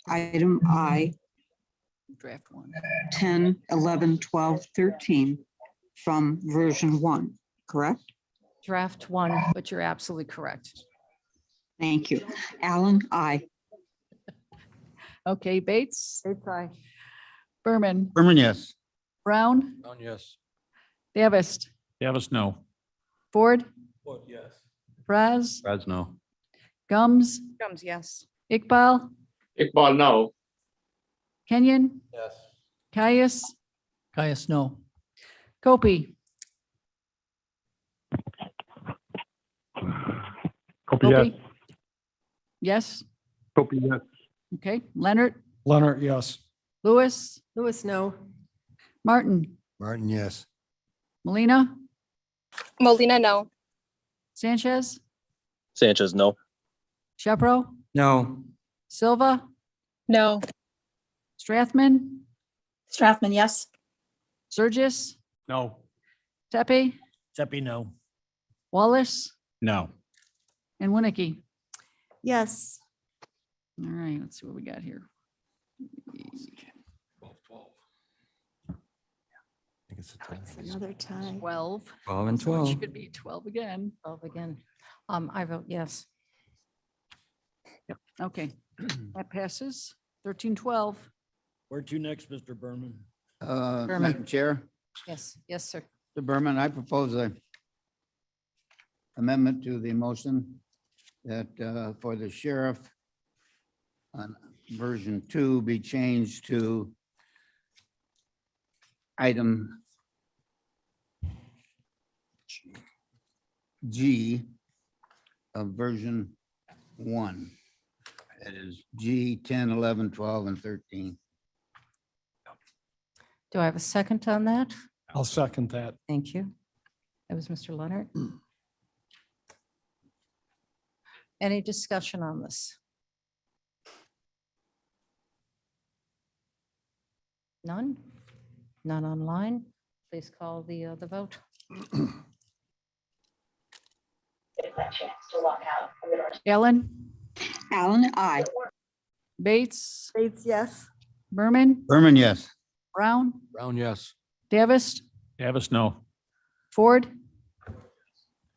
item I draft one. 10, 11, 12, 13 from version 1, correct? Draft 1, but you're absolutely correct. Thank you. Alan, I. Okay, Bates, Bates, aye. Berman, Berman, yes. Brown, Brown, yes. Davis, Davis, no. Ford, Yes. Raz, Brad's no. Gums, Gums, yes. Iqbal, Iqbal, no. Kenyon, Yes. Caius, Caius, no. Kopi. Copy, yes. Yes, Copy, yes. okay. Leonard, Leonard, yes. Lewis, Lewis, no. Martin, Martin, yes. Molina, Molina, no. Sanchez, Sanchez, no. Shepro, No, Silva, No. Strathman, Strathman, yes. Surgis, No. Tepe, Seppi, no. Wallace, No. and Winnicky. Yes. All right, let's see what we got here. It's another tie. 12. 12 and So it 12. Should be 12 again. 12 again. I vote yes. Okay, that passes. 13-12. Where to next, Mr. Berman? Berman. Madam Chair, Yes, yes, sir. Mr. Berman, I propose a amendment to the motion that for the sheriff on version 2 be changed to item G of version 1. That is G 10, 11, 12, and 13. Do I have a second on that? I'll second that. Thank you. That was Mr. Leonard. Any discussion on this? None? None online? Please call the vote. Ellen, Alan, I. Bates, Bates, yes. Berman, Berman, yes. Brown, Brown, yes. Davis, Davis, no. Ford,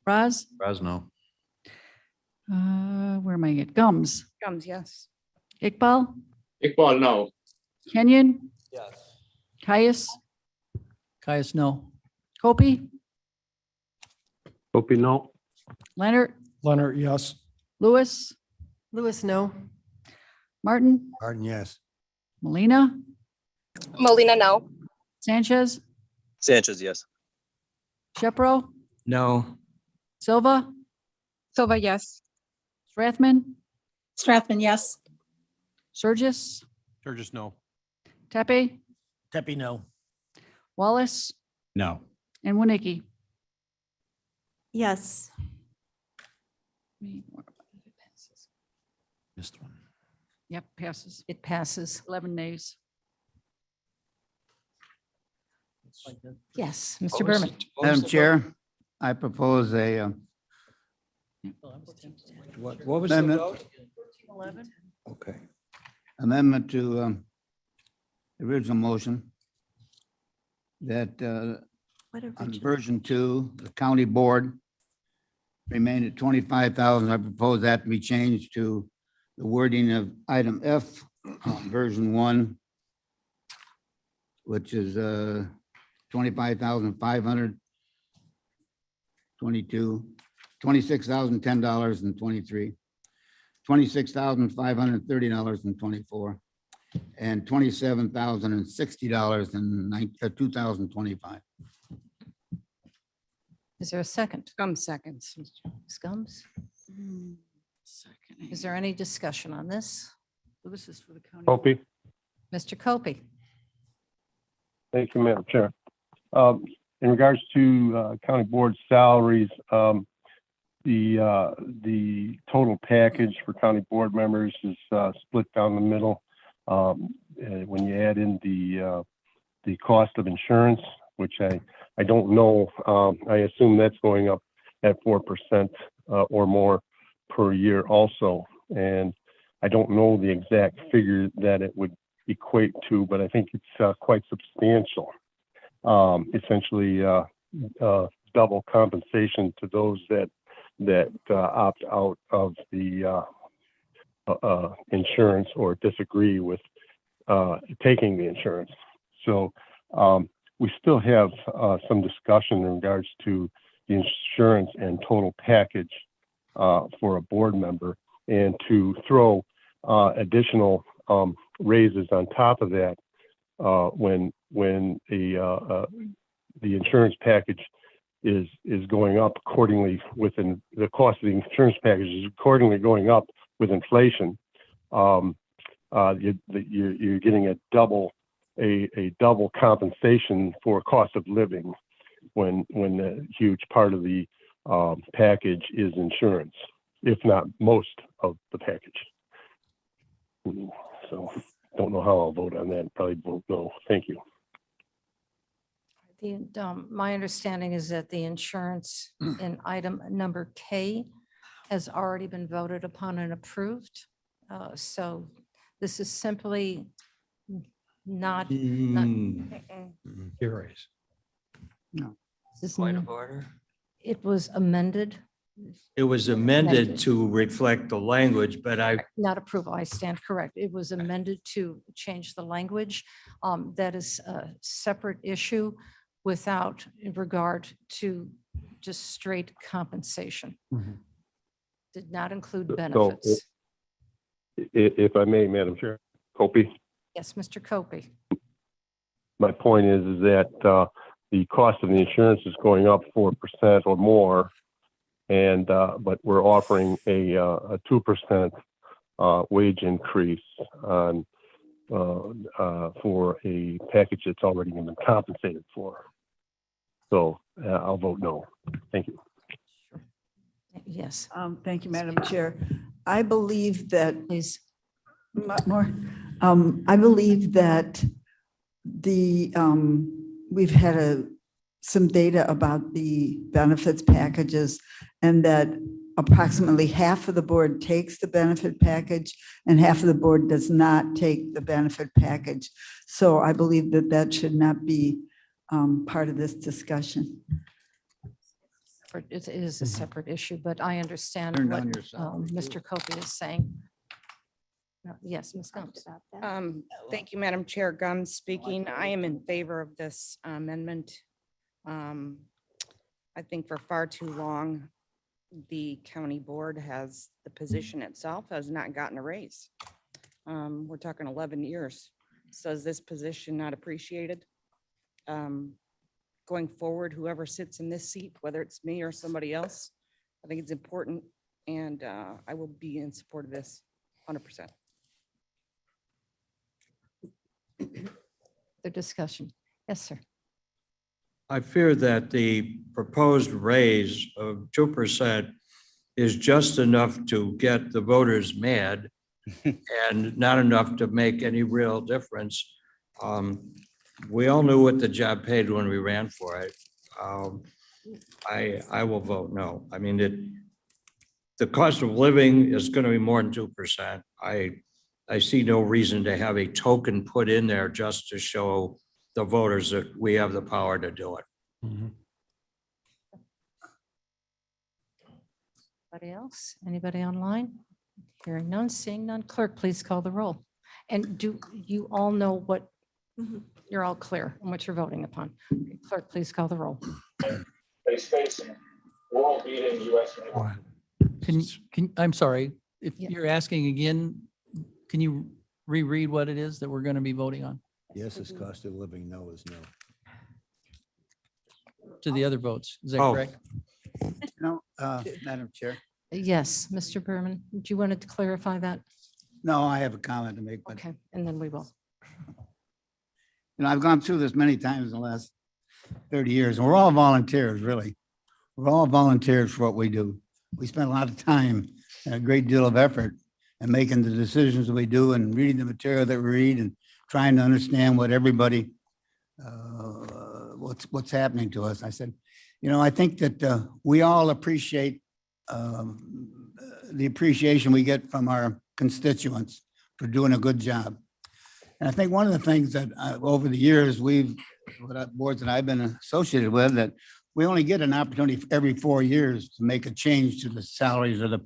Raz, Brad's no. where am I at? Gums, Gums, yes. Iqbal, Iqbal, no. Kenyon, Yes. Caius, Caius, no. Kopi, Copy, no. Leonard, Leonard, yes. Lewis, Lewis, no. Martin, Martin, yes. Molina, Molina, no. Sanchez, Sanchez, yes. Shepro, no, Silva, Silva, yes. Strathman, Strathman, yes. Surgis, Sturgis, no. Tepe, Seppi, no. Wallace, No. and Winnicky. Yes. Missed one. Yep, passes. It passes. 11 nays. Yes, Mr. Berman. Madam Chair, I propose a what was the Amendment. vote? 11. Okay. amendment to the original motion that What on original? version 2, the county board remained at 25,000. I propose that to be changed to the wording of item F on version 1, which is 25,500, $26,010.23, $26,530.24, and $27,060 in 2025. Is there a second? Gums seconds. Ms. Gums? Is there any discussion on this? So this is for the county. Opie. Mr. Copey? Thank you, Madam Chair. In regards to county board salaries, the total package for county board members is split down the middle. When you add in the cost of insurance, which I don't know, I assume that's going up at 4% or more per year also. And I don't know the exact figure that it would equate to, but I think it's quite substantial. Essentially, double compensation to those that opt out of the insurance or disagree with taking the insurance. So we still have some discussion in regards to the insurance and total package for a board member, and to throw additional raises on top of that when the insurance package is going up accordingly within the cost of the insurance package is accordingly going up with inflation. You're getting a double compensation for cost of living when a huge part of the package is insurance, if not most of the package. So don't know how I'll vote on that. Probably vote no. Thank you. My understanding is that the insurance in item number K has already been voted upon and approved. So this is simply not. Carries. No. Point of order. It was amended, It was amended to reflect the language, but not approval. I stand correct. It was amended to change the language. That is a separate issue without regard to just straight compensation. Did not include benefits. If I may, Madam Chair, Opie, Yes, Mr. Copey. my point is that the cost of the insurance is going up 4% or more, and but we're offering a 2% wage increase on for a package that's already been compensated for. So I'll vote no. Thank you. Yes. Thank you, Madam Chair. I believe that. Please. More. I believe that we've had some data about the benefits packages, and that approximately half of the board takes the benefit package and half of the board does not take the benefit package. So I believe that that should not be part of this discussion. It is a separate issue, but I understand Turn what down your salary, too. Mr. Copey is saying. Yes, Ms. Gomes. Thank you, Madam Chair. Guns speaking. I am in favor of this amendment. I think for far too long, the county board the position itself has not gotten a raise. We're talking 11 years. So is this position not appreciated? Going forward, whoever sits in this seat, whether it's me or somebody else, I think it's important, and I will be in support of this 100%. The discussion. Yes, sir. I fear that the proposed raise of 2% is just enough to get the voters mad and not enough to make any real difference. We all knew what the job paid when we ran for it. I will vote no. I mean, the cost of living is going to be more than 2%. I see no reason to have a token put in there just to show the voters that we have the power to do it. Anybody else? Anybody online? Hearing none, seeing none. Clerk, please call the roll. And do you all know what, you're all clear on what you're voting upon? Clerk, please call the roll. World beating US. I'm sorry, if you're asking again, can you reread what it is that we're going to be voting on? Yes is cost of living, no is no. To the other votes, is that Oh. correct? No, Madam Chair, Yes, Mr. Berman, do you want to clarify that? No, I have a comment to make, but Okay, and then we will. I've gone through this many times in the last 30 years, and we're all volunteers, really. We're all volunteers for what we do. We spend a lot of time and a great deal of effort in making the decisions that we do and reading the material that we read and trying to understand what everybody, what's happening to us. I said, I think that we all appreciate the appreciation we get from our constituents for doing a good job. And I think one of the things that over the years, boards that I've been associated with, that we only get an opportunity every 4 years to make a change to the salaries or the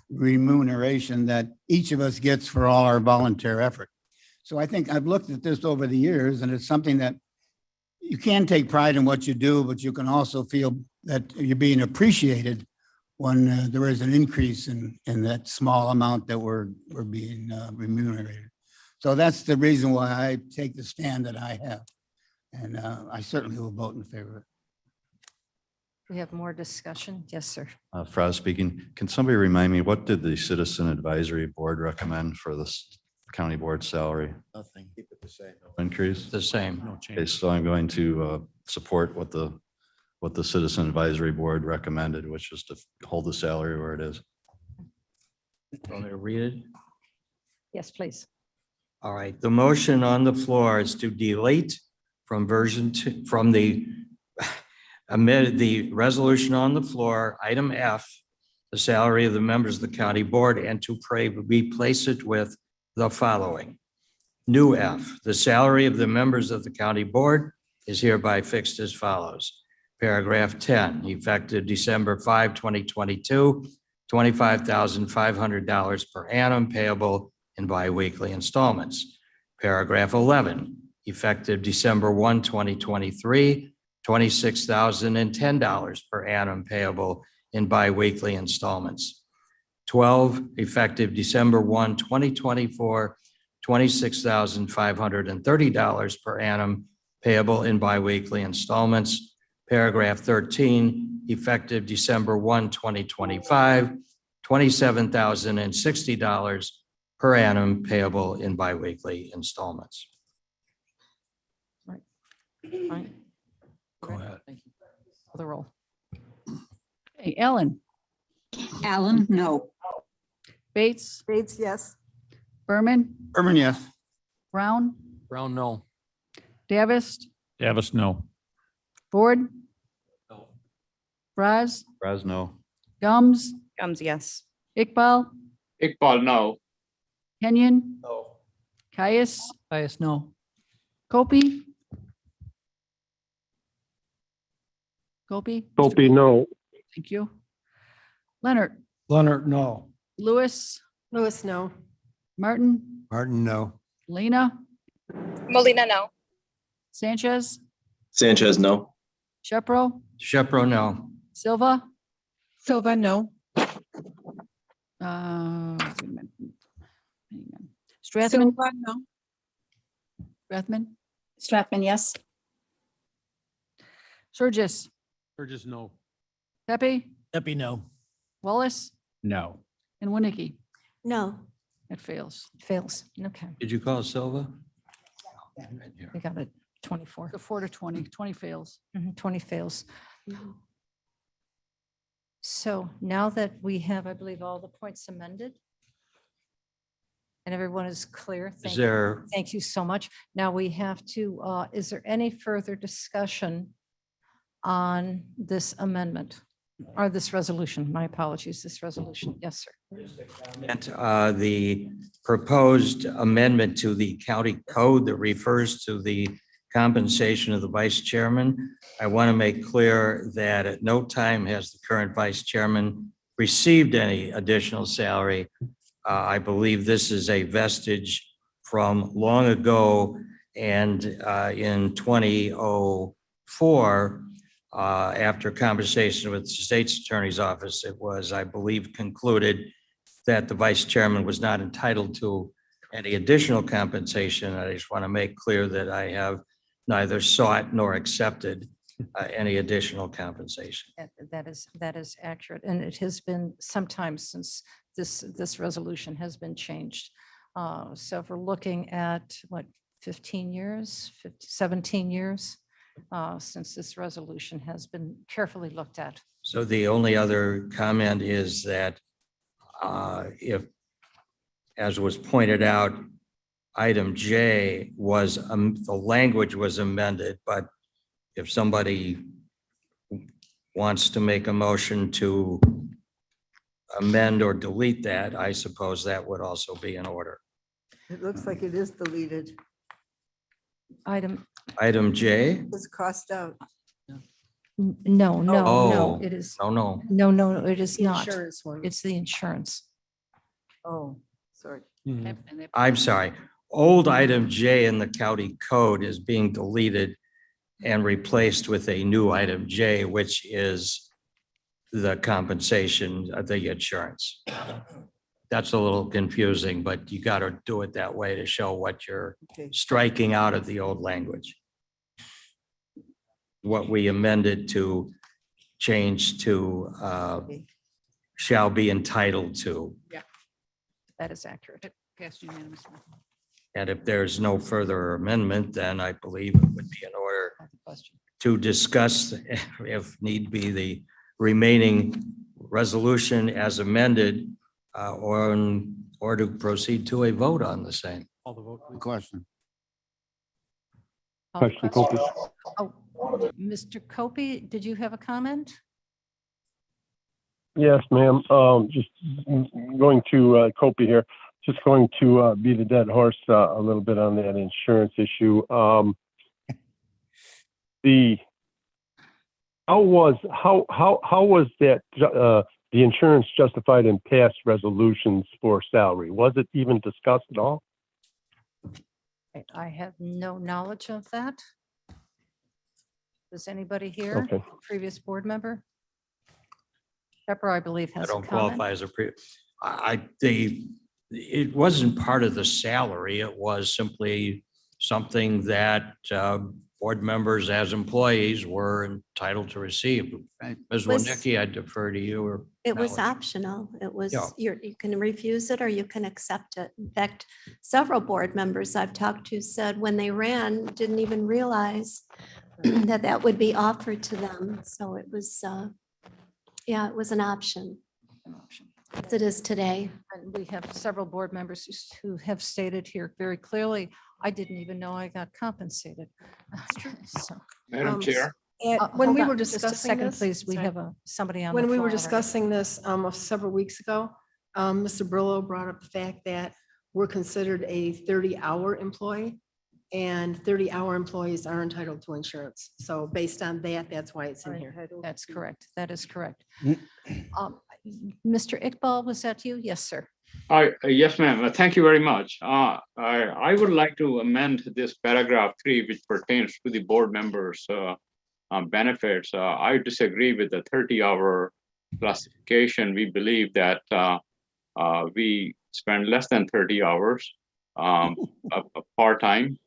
remuneration that each of us gets for all our volunteer effort. So I think I've looked at this over the years, and it's something that you can take pride in what you do, but you can also feel that you're being appreciated when there is an increase in that small amount that we're being remunerated. So that's the reason why I take the stand that I have. And I certainly will vote in favor of it. We have more discussion. Yes, sir. Fraz speaking. Can somebody remind me, what did the Citizen Advisory Board recommend for this county board salary Nothing. Keep it the same. increase? The same. No Okay, change. so I'm going to support what the Citizen Advisory Board recommended, which is to hold the salary where it is. Want me to read it? Yes, please. All right, the motion on the floor is to delete from version 2, from the amended, the resolution on the floor, item F, the salary of the members of the county board, and to replace it with the following. New F, the salary of the members of the county board is hereby fixed as follows. Paragraph 10, effective December 5, 2022, $25,500 per annum payable in biweekly installments. Paragraph 11, effective December 1, 2023, $26,010 per annum payable in biweekly installments. 12, effective December 1, 2024, $26,530 per annum payable in biweekly installments. Paragraph 13, effective December 1, 2025, $27,060 per annum payable in biweekly installments. Fine. Go ahead. Call the roll. Hey, Ellen, Alan, no. Bates, Bates, yes. Berman, Berman, yes. Brown, Brown, no. Davis, Davis, no. Ford. Braz, Fraz, no. Gums, Gums, yes. Iqbal, Iqbal, no. Kenyon, No. Caius, Bias, no. Kopi. Kopi. Opie, no. Thank you. Leonard, Leonard, no. Lewis, Lewis, no. Martin, Martin, no. Lena, Molina, no. Sanchez, Sanchez, no. Shepro, Shepro, no. Silva, Silva, no. wait a minute. Hang on. Strathman, no. Strathman, Strathman, yes. Surgis, Or just no. Pepe, Epi, no. Wallace, No. and Winnicke. No. It fails. Fails. Okay, Did you call Silva? we got it. 24. The 4 to 20, 20 fails. 20 fails. So now that we have, I believe, all the points amended and everyone is clear. Is Thank you. there, Thank you so much. Now we have to, is there any further discussion on this amendment or this resolution? My apologies, this resolution. Yes, sir. the proposed amendment to the county code that refers to the compensation of the vice chairman? I want to make clear that at no time has the current vice chairman received any additional salary. I believe this is a vestige from long ago, and in 2004, after conversation with the state's attorney's office, it was, I believe, concluded that the vice chairman was not entitled to any additional compensation. I just want to make clear that I have neither sought nor accepted any additional compensation. That is accurate. And it has been some time since this resolution has been changed. So if we're looking at what, 15 years, 17 years since this resolution has been carefully looked at. So the only other comment is that if, as was pointed out, item J was, the language was amended, but if somebody wants to make a motion to amend or delete that, I suppose that would also be in order. It looks like it is deleted. Item, Item J? It's crossed out. no, no, Oh, no, it is, no. no, it is The not. insurance one. It's the insurance. Oh, sorry. I'm sorry. Old item J in the county code is being deleted and replaced with a new item J, which is the compensation of the insurance. That's a little confusing, but you got to do it that way to show what you're Okay. striking out of the old language. What we amended to change to shall be entitled to. That is accurate. Passed unanimously. And if there's no further amendment, then I believe it would be in order to discuss, if need be, the remaining resolution as amended, or to proceed to a vote on the same. Call the vote, please. Question. Question, Copey. Oh, Mr. Copey, did you have a comment? Yes, ma'am. Just going to Copey here, just going to beat the dead horse a little bit on that insurance issue. How was that the insurance justified in past resolutions for salary? Was it even discussed at all? I have no knowledge of that. Does anybody here, Okay. previous board member? Pepper, I believe, I has a don't comment. qualify as a it wasn't part of the salary. It was simply something that board members as employees were entitled to receive. Ms. Was- Winicky, I defer to you or. It was Melanie. optional. It was, Yeah. you can refuse it or you can accept it. In fact, several board members I've talked to said when they ran, didn't even realize that that would be offered to them. So it was, it was an option, as it is today. And we have several board members who have stated here very clearly, I didn't even know I got compensated. That's true. Madam Chair. When we were discussing this. Second, please, we have somebody on the When we floor were already. discussing this several weeks ago, Mr. Brillo brought up the fact that we're considered a 30-hour employee and 30-hour employees are entitled to insurance. So based on that, that's why it's in here. That's correct. That is correct. Mr. Iqbal, was that you? Yes, sir. Yes, ma'am. Thank you very much. I would like to amend this paragraph 3, which pertains to the board members' benefits. I disagree with the 30-hour classification. We believe that we spend less than 30 hours part-time,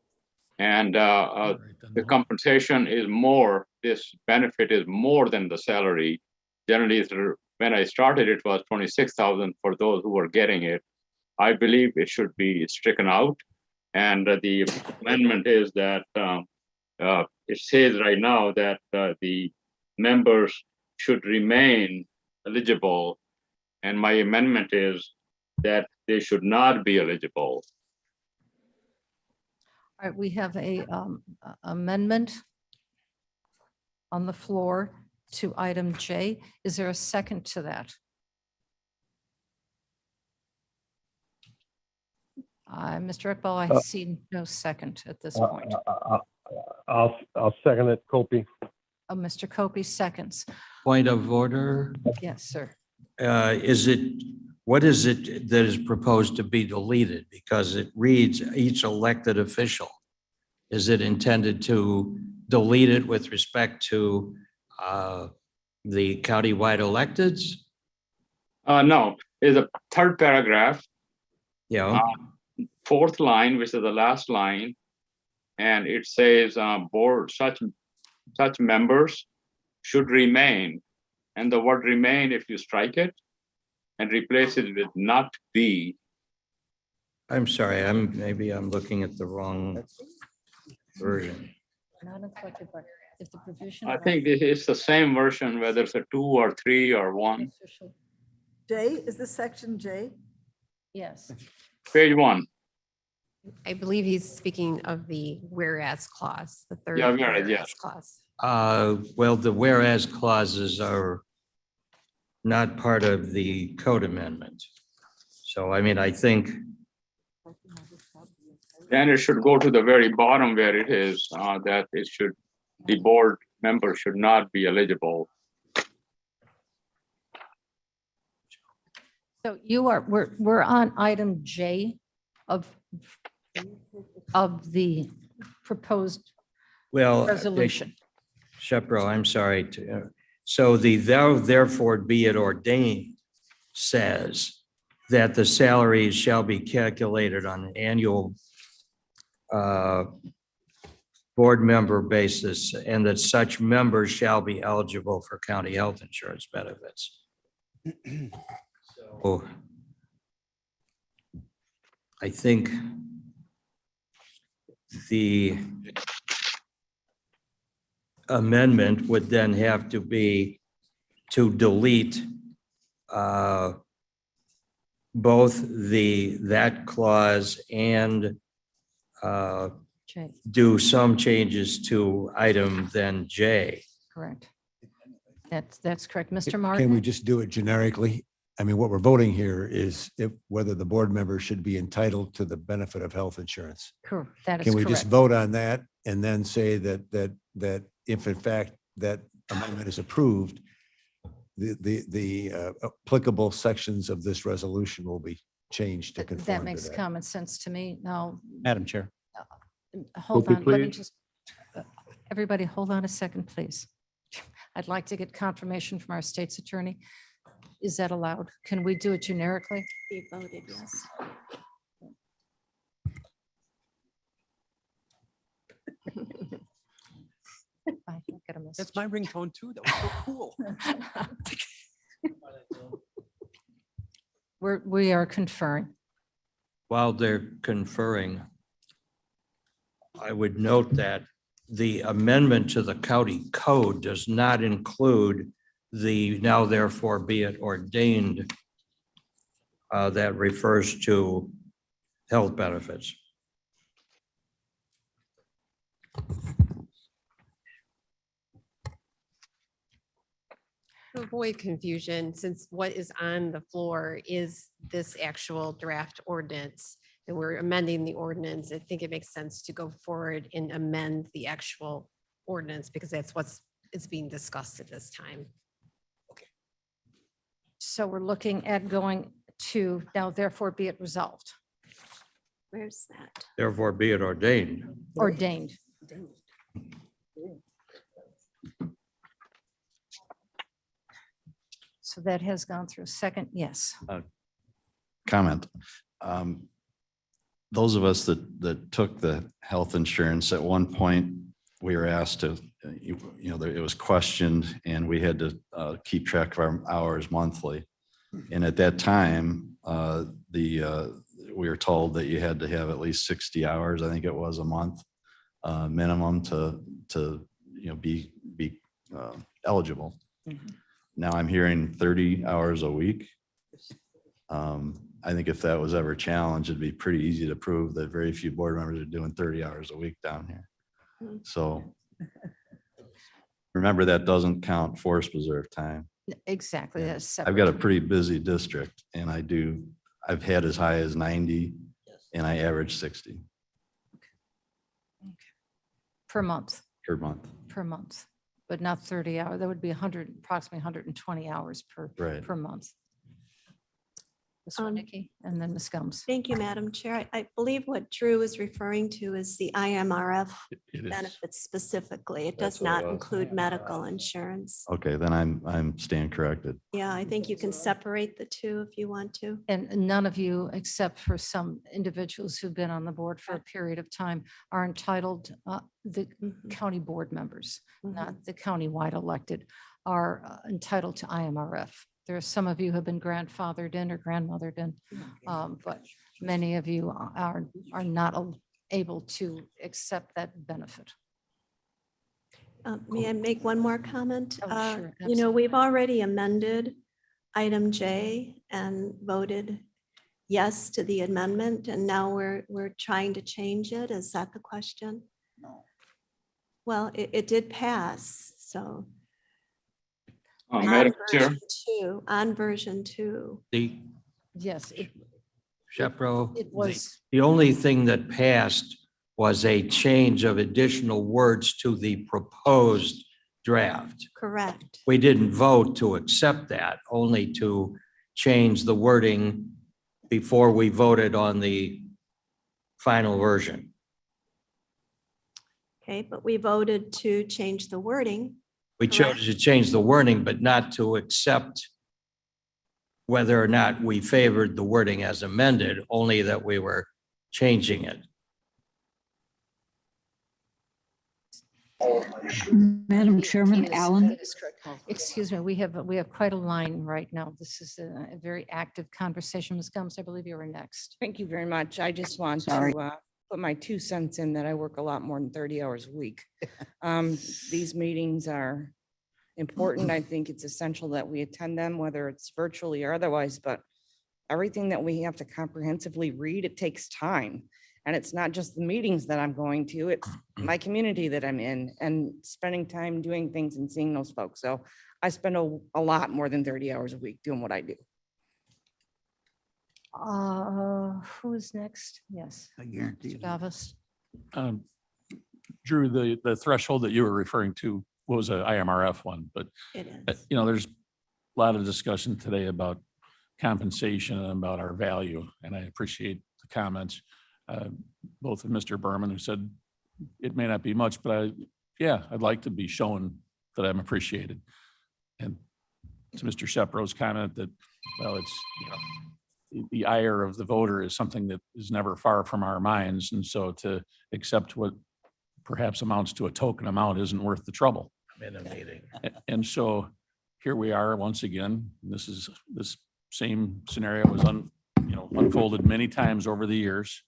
and the compensation is more. This benefit is more than the salary. Generally, when I started, it was 26,000 for those who were getting it. I believe it should be stricken out. And the amendment is that it says right now that the members should remain eligible. And my amendment is that they should not be eligible. All right, we have a amendment on the floor to item J. Is there a second to that? Mr. Iqbal, I see no second at this point. I'll second it, Copey. Mr. Copey seconds. Point of order. Yes, sir. What is it that is proposed to be deleted? Because it reads each elected official. Is it intended to delete it with respect to the countywide electeds? No, is a third paragraph. Yeah. Fourth line, which is the last line, and it says such members should remain. And the word remain, if you strike it and replace it with not be, I'm sorry, maybe I'm looking at the wrong version. Not inflected, but if the provision. I think this is the same version, whether it's a 2 or 3 or 1. J, is this section J? Yes. Page 1. I believe he's speaking of the whereas clause, the third. Yeah, whereas, whereas yes. Clause. Well, the whereas clauses are not part of the code amendment. So, I mean, I think, Then it should go to the very bottom where it is, that it should, the board member should not be eligible. So we're on item J of the proposed well. resolution. Shepro, I'm sorry. So the therefore be it ordained says that the salaries shall be calculated on an annual board member basis, and that such members shall be eligible for county health insurance benefits. So I think the amendment would then have to be to delete both that clause and J, do some changes to item then J. correct. That's correct. Mr. Can we Martin? just do it generically? I mean, what we're voting here is whether the board member should be entitled to the benefit of health insurance. Correct. That is Can we just correct. vote on that and then say that if in fact that amendment is approved, the applicable sections of this resolution will be changed to conform That to makes that? common sense to me. Now, Madam Chair. hold Opie, on, let me please. just, everybody, hold on a second, please. I'd like to get confirmation from our state's attorney. Is that allowed? Can we do it generically? Be voted, yes. I get a message. That's my ringtone too. That was so cool. We are conferring. While they're conferring, I would note that the amendment to the county code does not include the now therefore be it ordained that refers to health benefits. To avoid confusion, since what is on the floor is this actual draft ordinance, and we're amending the ordinance, I think it makes sense to go forward and amend the actual ordinance because that's is being discussed at this time. So we're looking at going to now therefore be it resolved, Where's that? Therefore be it ordained. ordained. So that has gone through. Second, yes. Comment. Those of us that took the health insurance, at one point, we were asked to, it was questioned and we had to keep track of our hours monthly. And at that time, we were told that you had to have at least 60 hours, I think it was a month, minimum to be eligible. Now I'm hearing 30 hours a week. I think if that was ever challenged, it'd be pretty easy to prove that very few board members are doing 30 hours a week down here. So remember, that doesn't count forest preserve time. Exactly. That's I've got a separate. pretty busy district and I've had as high as 90 and I average 60 Per month, per month. but not 30 hours. That would be approximately 120 hours Right. per month. Ms. Warnicki, and then Ms. Gums. Thank you, Madam Chair. I believe what Drew is referring to is the IMRF It is. benefits specifically. It That's does what it not was. include medical insurance. Okay, then I'm stand corrected. Yeah, I think you can separate the two if you want to. And none of you, except for some individuals who've been on the board for a period of time, are entitled, the county board members, not the countywide elected, are entitled to IMRF. There are some of you who have been grandfathered in or grandmothered in, but many of you are not able to accept that benefit. May I make one more comment? Oh, sure, You know, we've already amended item J and voted yes to the amendment, and now we're trying to change it. Is that the question? No. Well, it did pass, so. Madam Chair. On version 2. Yes, Shepro, it was, the only thing that passed was a change of additional words to the proposed draft. Correct. We didn't vote to accept that, only to change the wording before we voted on the final version. Okay, but we voted to change the wording. We chose to change the wording, but not to accept whether or not we favored the wording as amended, only that we were changing it. Madam Chairman, Yes, Allen. that is correct. Excuse me, we have quite a line right now. This is a very active conversation. Ms. Gums, I believe you were next. Thank you very much. I just want Sorry. to put my 2 cents in that I work a lot more than 30 hours a week. These meetings are important. I think it's essential that we attend them, whether it's virtually or otherwise, but everything that we have to comprehensively read, it takes time. And it's not just the meetings that I'm going to, it's my community that I'm in and spending time doing things and seeing those folks. So I spend a lot more than 30 hours a week doing what I do. Who is next? Yes. I guarantee. Mr. Davis. Drew, the threshold that you were referring to was a IMRF one, but It is. you know, there's a lot of discussion today about compensation and about our value, and I appreciate the comments. Both of Mr. Berman, who said it may not be much, but I'd like to be shown that I'm appreciated. And to Mr. Shepro's comment that, well, it's, you know, the ire of the voter is something that is never far from our minds. And so to accept what perhaps amounts to a token amount isn't worth the trouble. In a meeting. And so here we are once again. This same scenario was unfolded many times over the years.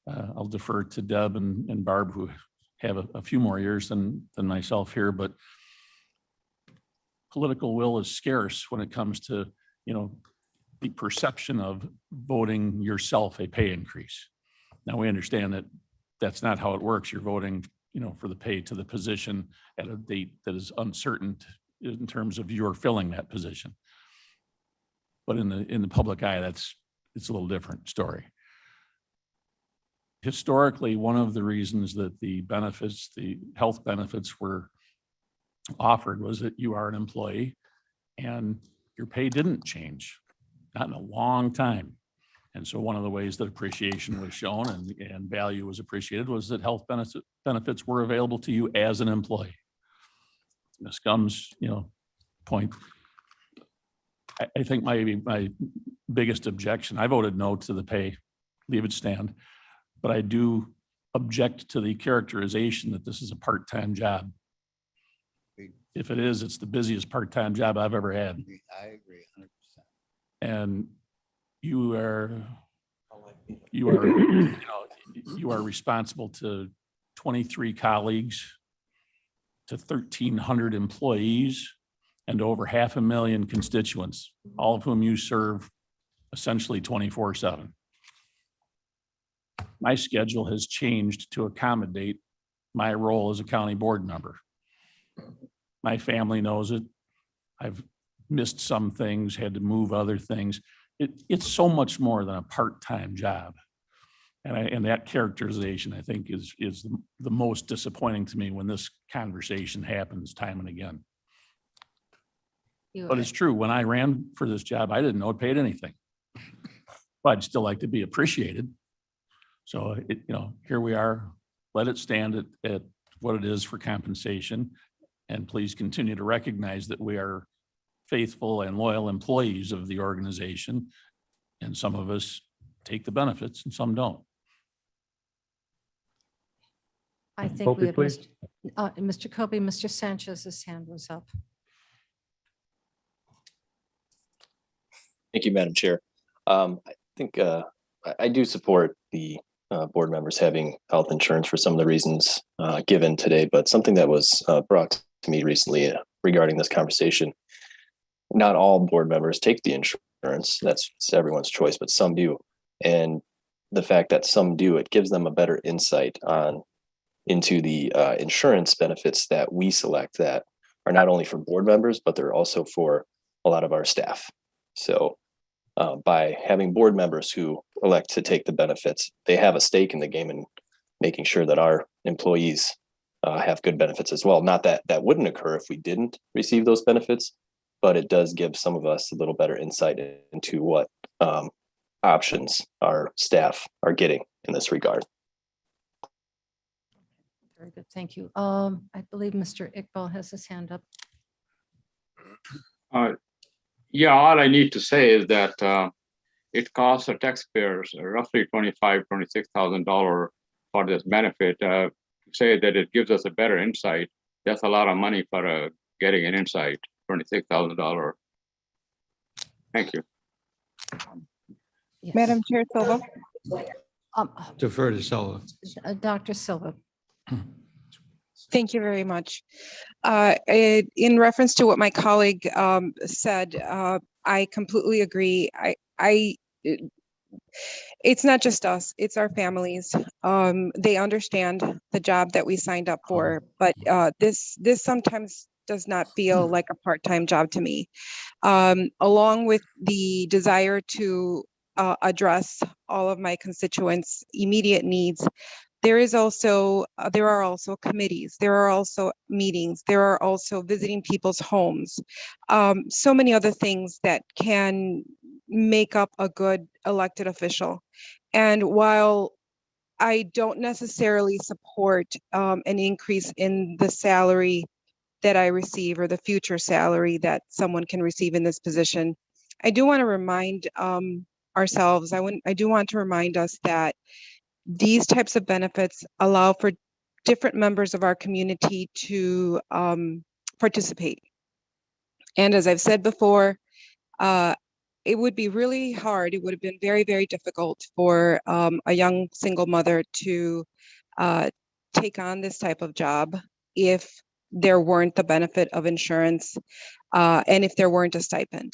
I'll defer to Deb and Barb, who have a few more years than myself here, but political will is scarce when it comes to, you know, the perception of voting yourself a pay increase. Now, we understand that that's not how it works. You're voting, you know, for the pay to the position at a date that is uncertain in terms of your filling that position. But in the public eye, it's a little different story. Historically, one of the reasons that the benefits, the health benefits were offered was that you are an employee and your pay didn't change, not in a long time. And so one of the ways that appreciation was shown and value was appreciated was that health benefits were available to you as an employee. Ms. Gums, you know, point. I think my biggest objection, I voted no to the pay, leave it stand. But I do object to the characterization that this is a part-time job. If it is, it's the busiest part-time job I've ever had. I agree 100%. And you are, you know, you are responsible to 23 colleagues, to 1,300 employees, and over 500,000 constituents, all of whom you serve essentially 24/7. My schedule has changed to accommodate my role as a county board member. My family knows it. I've missed some things, had to move other things. It's so much more than a part-time job. And that characterization, I think, is the most disappointing to me when this conversation happens time and again. But it's true, when I ran for this job, I didn't know it paid anything. but I'd still like to be appreciated. So it, here we are, let it stand at what it is for compensation. And please continue to recognize that we are faithful and loyal employees of the organization. And some of us take the benefits and some don't. I think Copy, we have please. Mr. Kobe, Mr. Sanchez's hand was up. Thank you, Madam Chair. I think I do support the board members having health insurance for some of the reasons given today, but something that was brought to me recently regarding this conversation, not all board members take the insurance. That's everyone's choice, but some do. And the fact that some do, it gives them a better insight into the insurance benefits that we select that are not only for board members, but they're also for a lot of our staff. So by having board members who elect to take the benefits, they have a stake in the game in making sure that our employees have good benefits as well. Not that that wouldn't occur if we didn't receive those benefits, but it does give some of us a little better insight into what options our staff are getting in this regard. Very good, thank you. I believe Mr. Iqbal has his hand up. Yeah, all I need to say is that it costs the taxpayers roughly $26,000 for this benefit. Say that it gives us a better insight. That's a lot of money for getting an insight, $26,000. Thank you. Yes. Madam Chair Silva. Defer to Silva. Dr. Silva. Thank you very much. In reference to what my colleague said, I completely agree. It's not just us, it's our families. They understand the job that we signed up for, but this sometimes does not feel like a part-time job to me. Along with the desire to address all of my constituents' immediate needs, there are also committees, there are also meetings, there are also visiting people's homes, so many other things that can make up a good elected official. And while I don't necessarily support an increase in the salary that I receive or the future salary that someone can receive in this position, I do want to remind ourselves, I do want to remind us that these types of benefits allow for different members of our community to participate. And as I've said before, it would be really hard. It would have been very, very difficult for a young single mother to take on this type of job if there weren't the benefit of insurance and if there weren't a stipend.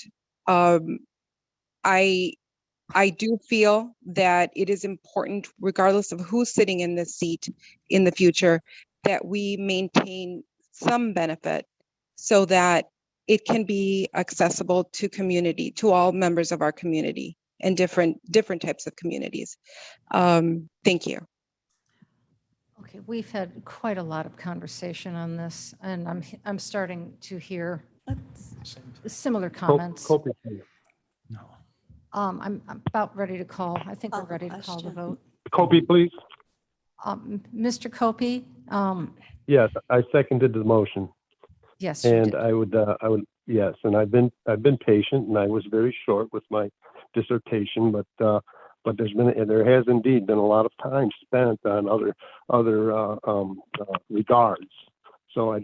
I do feel that it is important, regardless of who's sitting in this seat in the future, that we maintain some benefit so that it can be accessible to community, to all members of our community and different types of communities. Thank you. Okay, we've had quite a lot of conversation on this, and I'm starting to hear similar comments. Copy, please. I'm about ready to call. I think we're ready to call the vote. Copy, please. Mr. Kopi, Yes, I seconded the motion. yes, you And did. I would, yes, and I've been patient and I was very short with my dissertation, but there has indeed been a lot of time spent on other regards. So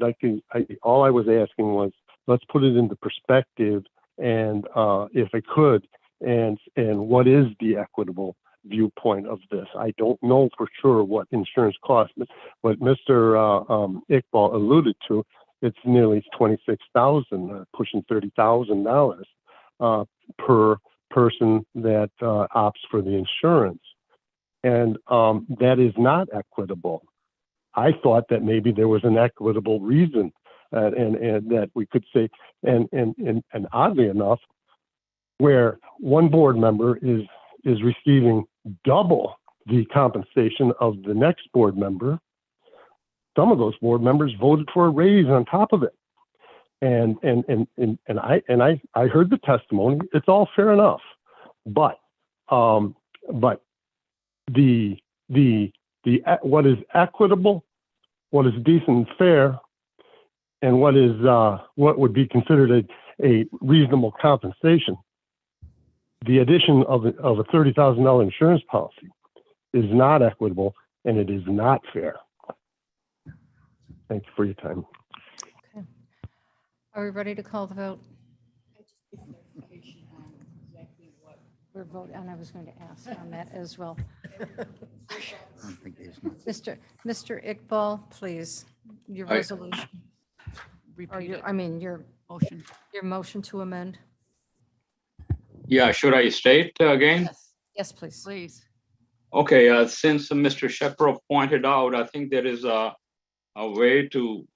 all I was asking was, let's put it into perspective and if I could, and what is the equitable viewpoint of this? I don't know for sure what insurance costs, but what Mr. Iqbal alluded to, it's nearly $26,000, pushing $30,000 per person that opts for the insurance. And that is not equitable. I thought that maybe there was an equitable reason and that we could say, and oddly enough, where one board member is receiving double the compensation of the next board member, some of those board members voted for a raise on top of it. And I heard the testimony. It's all fair enough, but But what is equitable, what is decent and fair, and what would be considered a reasonable compensation. The addition of a $30,000 insurance policy is not equitable and it is not fair. Thank you for your time. Are we ready to call the vote? We're voting, and I was going to ask on that as well. Mr. Iqbal, please, your Aye. resolution, or Repeat your, it. I mean, your motion to amend. Yeah, should I state again? Yes, please. Please. Okay, since Mr. Shepro pointed out, I think there is a way to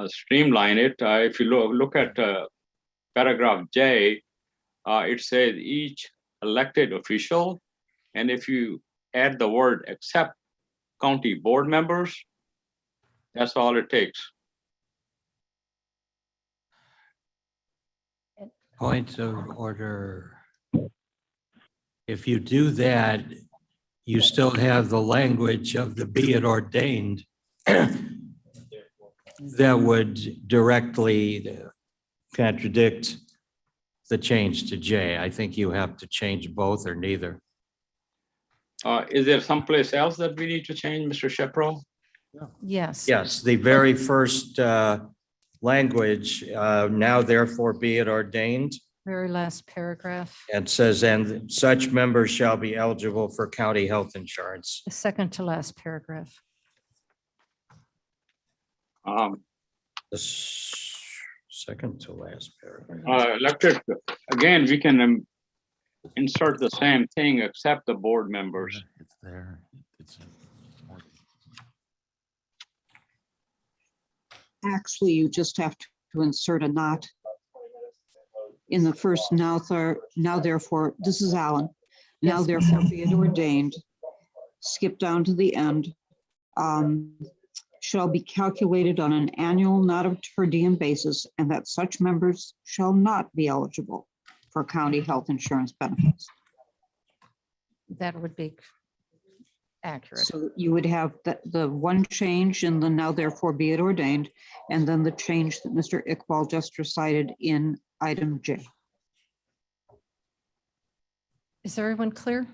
streamline it. If you look at paragraph J, it says each elected official, and if you add the word except county board members, that's all it takes. Point of order. If you do that, you still have the language of the be it ordained that would directly contradict the change to J. I think you have to change both or neither. Is there someplace else that we need to change, Mr. Shepro? Yes. Yes, the very first language, now therefore be it ordained. Very last paragraph, It says, and such members shall be eligible for county health insurance. the second to last paragraph. The second to last paragraph. Elected, again, we can insert the same thing except the board members. It's there. It's Actually, you just have to insert a not in the first now therefore, this is Alan. Now Yes, therefore be it ordained, skip down to the end. Shall be calculated on an annual, not a per diem basis, and that such members shall not be eligible for county health insurance benefits. That would be accurate. So you would have the one change in the now therefore be it ordained, and then the change that Mr. Iqbal just recited in item J. Is everyone clear?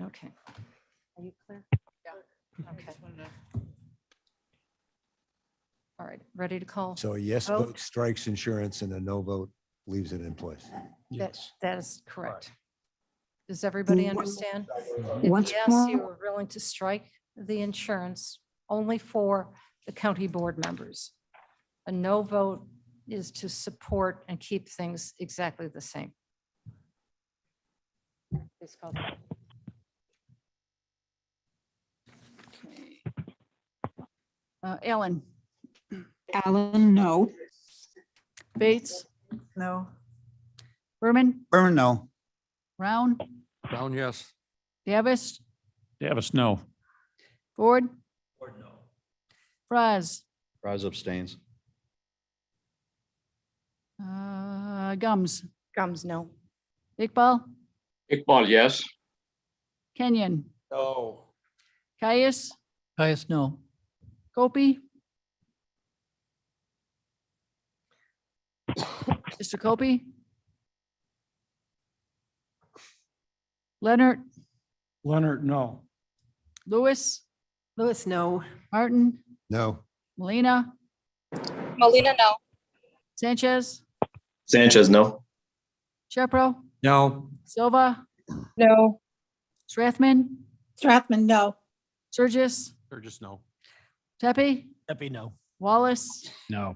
Okay. Are you clear? Yeah. Okay. All right, ready to call? So a yes vote? vote strikes insurance and a no vote leaves it in place. That is correct. Does everybody understand? If Once yes, more. you are willing to strike the insurance only for the county board members. A no vote is to support and keep things exactly the same. Please call the vote. Alan. Alan, no. Bates. No. Berman. Berman, no. Brown. Brown, yes. Davis. Davis, no. Ford. Fries. Rise abstains. Gums. Gums, no. Iqbal. Iqbal, yes. Kenyon. No. Caius. Caius, no. Copy. Mr. Copy. Leonard. Leonard, no. Lewis. Lewis, no. Martin. No. Molina. Molina, no. Sanchez. Sanchez, no. Shepro. No, Silva. No. Strathman. Strathman, no. Surgis. Or just no. Tepe. Epi, no. Wallace. No.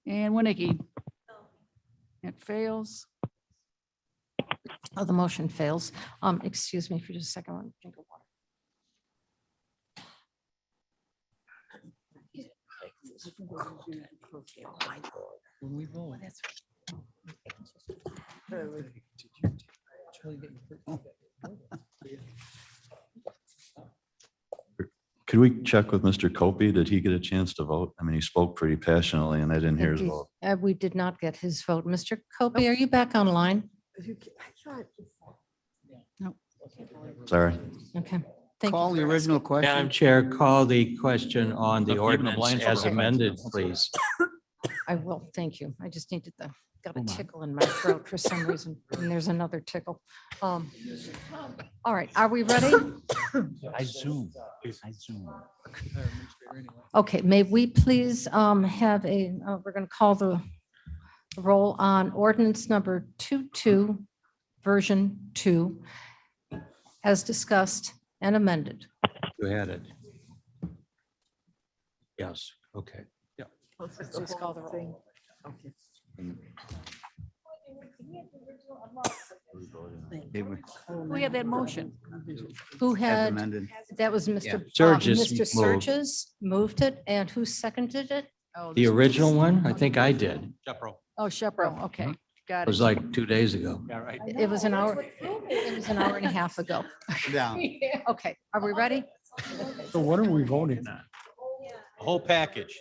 And Winnicky. It fails. Oh, the motion fails. Excuse me for just a second. One drink of water. Could we check with Mr. Copey? Did he get a chance to vote? I mean, he spoke pretty passionately and I didn't hear his Indeed. vote. We did not get his vote. Mr. Copey, are you back online? Sorry. Okay. Thank Call you. the for original asking. question. Madam Chair, call the question on the Given a ordinance blind as spot. amended, please. I will. Thank you. I just needed the, got a tickle in my throat for some reason. And there's another tickle. All right, are we ready? I zoom. I zoom. Okay, may we please have a, we're going to call the roll on ordinance number 22, version 2, as discussed and amended. You had it. Yes, okay. Let's just call the roll. Who had that motion? Who As had, amended. that was Mr. Surges Mr. moved. Surges moved it, and who seconded it? Oh, The this- original one, I think I did. Jeffro. Oh, Shepro, okay, got It it. was like 2 days ago. Yeah, right. It was an hour, it was an hour and a half ago. Down. Okay, are we ready? So what are we voting on? The whole package.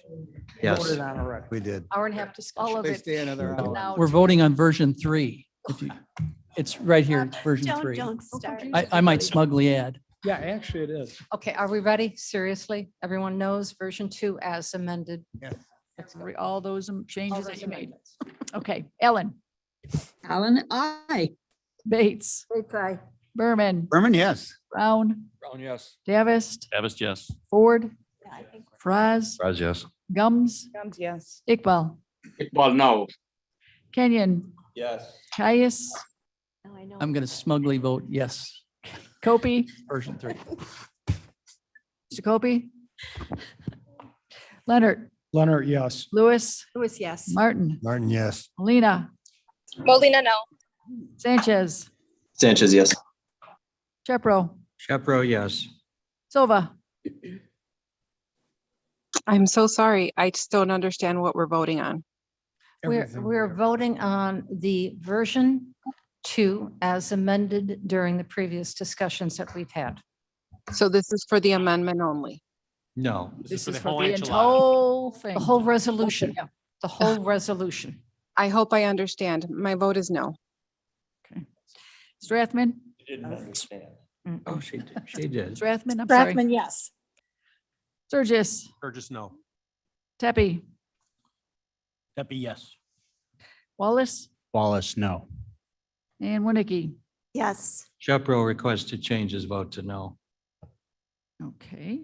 Yes. Voted on already. We did. Hour and a half All discussion. of They it. stay another hour. Now We're voting on version 3. If you, it's right here, it's version Don't, 3. don't start. I might smugly add. Yeah, actually it is. Okay, are we ready? Seriously? Everyone knows version 2 as amended. all those All changes those that you made. amendments. Okay, Ellen, Alan, I. Bates, Berman, Berman, yes. Brown, Brown, yes. Davis, Davis, yes. Ford, Yeah, I think we're- Fraz, Raz, yes. Gums, Gums, yes. Iqbal, Well, no. Kenyon, Yes. Caius, No, I know. I'm going to smugly vote yes, Copy, version 3. Mr. Copy, Leonard, Leonard, yes. Lewis, Lewis, yes. Martin, Martin, yes. Molina, Molina, no. Sanchez, Sanchez, yes. Shepro, Shepro, yes. Silva. I'm so sorry. I just don't understand what we're voting on. We're voting on the version 2 as amended during the previous discussions that we've had. So this is for the amendment only. No. This is the for whole the enchilada. whole thing. The whole resolution, Yeah. the whole resolution. I hope I understand. My vote is no. Strathman, Oh, she did. She did. Strathman, I'm sorry. Strathman, yes. Surges, Or just no. Tepe, Pepe, yes. Wallace, Wallace, no. and Winnicke. Yes. Shepro requests to change his vote to no. Okay.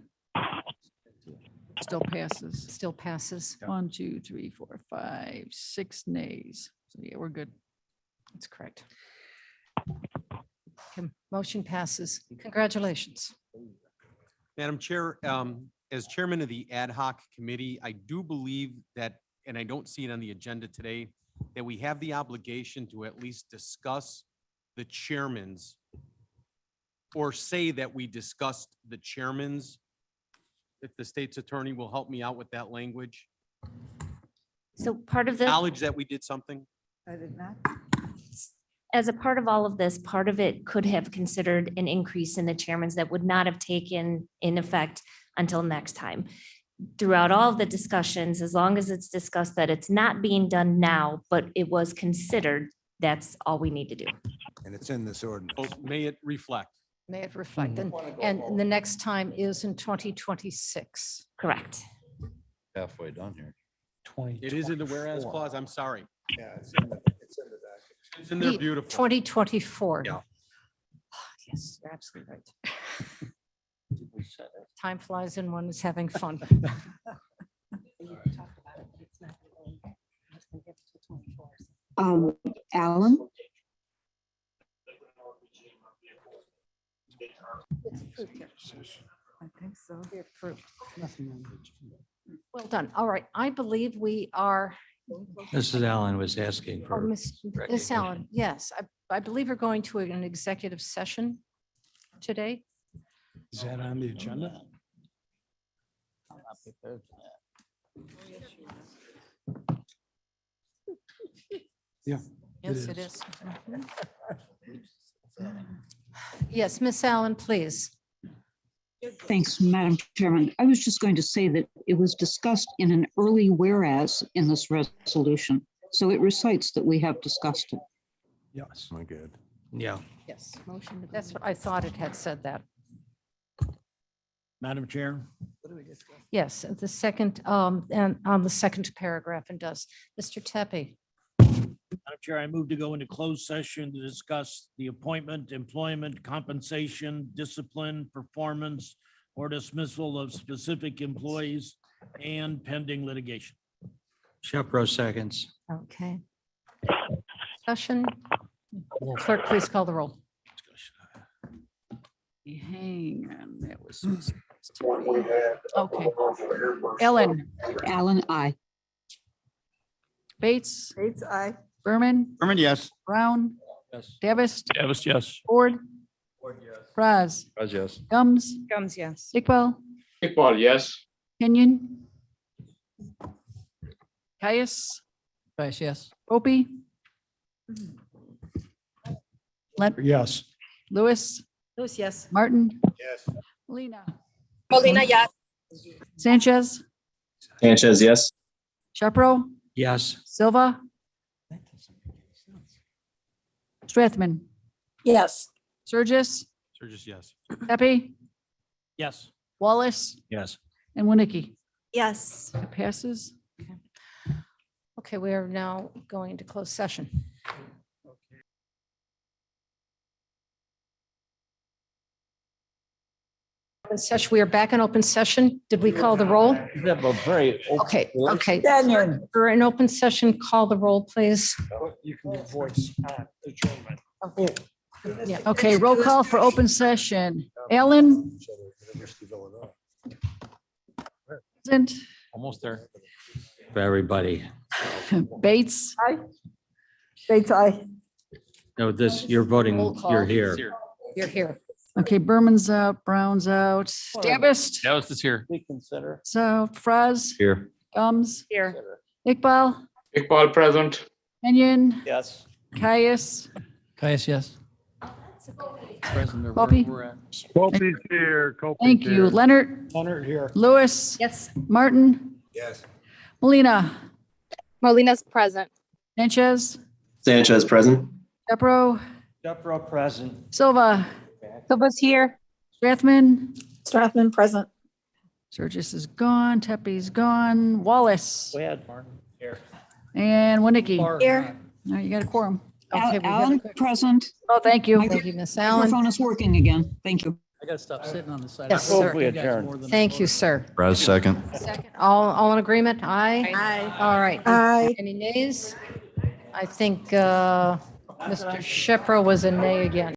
Still passes. Still passes. 1, 2, 3, 4, 5, 6 nays. So yeah, we're good. That's correct. Okay, motion passes. Congratulations. Madam Chair, as chairman of the ad hoc committee, I do believe that, and I don't see it on the agenda today, that we have the obligation to at least discuss the chairman's or say that we discussed the chairman's. If the state's attorney will help me out with that language, So part of the, acknowledge that we did something. as a part of all of this, part of it could have considered an increase in the chairmans that would not have taken in effect until next time. Throughout all of the discussions, as long as it's discussed that it's not being done now, but it was considered, that's all we need to do. And it's in this ordinance. So may it reflect. May it reflect. And the next time is in 2026. Correct. Halfway done here. It is in the whereas clause. I'm sorry. Yeah, it's in the document. It's in there beautiful. 2024. Yeah. Yes, you're absolutely right. Time flies when one is having fun. Alan, I think so. Approved. Well done. All right. I believe we are, Mrs. Allen was asking oh, for. Miss recognition. Allen, yes, I believe we're going to an executive session today. Is that on the agenda? Yeah. Yes, it is. Yes, Miss Allen, please. thanks, Madam Chairman. I was just going to say that it was discussed in an early whereas in this resolution. So it recites that we have discussed it. Yes. My good. Yeah. Yes, motion. That's what I thought it had said that. Madam Chair, Yes, the second, and on the second paragraph it does. Mr. Tepe, Madam Chair, I move to go into closed session to discuss the appointment, employment, compensation, discipline, performance, or dismissal of specific employees and pending litigation. Shepro seconds. okay. Discussion. Clerk, please call the roll. Hang on, that was. Okay. Ellen, Allen, I. Bates, Bates, aye. Berman, Berman, yes. Brown, Yes. Davis, Davis, yes. Ford, Fraz, Yes. Gums, Gums, yes. Iqbal, Iqbal, yes. Kenyon. Caius, Vice, yes. Opie. Yes. Lewis, Lewis, yes. Martin, Yes. Molina, Molina, yes. Sanchez, Sanchez, yes. Shepro, Yes. Silva, Strathman, Yes. Surges, Surges, yes. Pepe, Yes. Wallace, Yes. and Winnicke. Yes. It passes. Okay, we are now going to close session. Open session, we are back in open session. Did we call the roll? Okay, okay. For an open session, call the roll, please. You can do voice. Yeah. Okay, roll call for open session. Allen, present. Almost there. For everybody. Bates, Bates, aye. No, this, you're voting, Roll call. you're here. You're here. okay, Berman's out, Brown's out, Davis, Davis is here. so Fraz, Here. Gums, Here. Iqbal, Iqbal present. Kenyon, Yes. Caius, Caius, yes. Opie. Kofi's here. Thank you. Leonard, Leonard here. Lewis, Yes. Martin, Yes. Molina, Molina's present. Sanchez, Sanchez, present. Shepro, Shepro present. Silva, Silva's here. Strathman, Strathman, present. Surges is gone, Tepe's gone, Wallace, Here. and Winnicke. Here. Now you got a quorum. Okay, we have Allen, present. Oh, thank you. Thank you, Miss Allen. Microphone is working again. Thank you. I gotta stop sitting on the side. Yes, sir. Adjourn. Thank you, sir. Raz second. Second, all in agreement? Aye? Aye. All right. Aye. Any nays? I think Mr. Shepro was a nay again.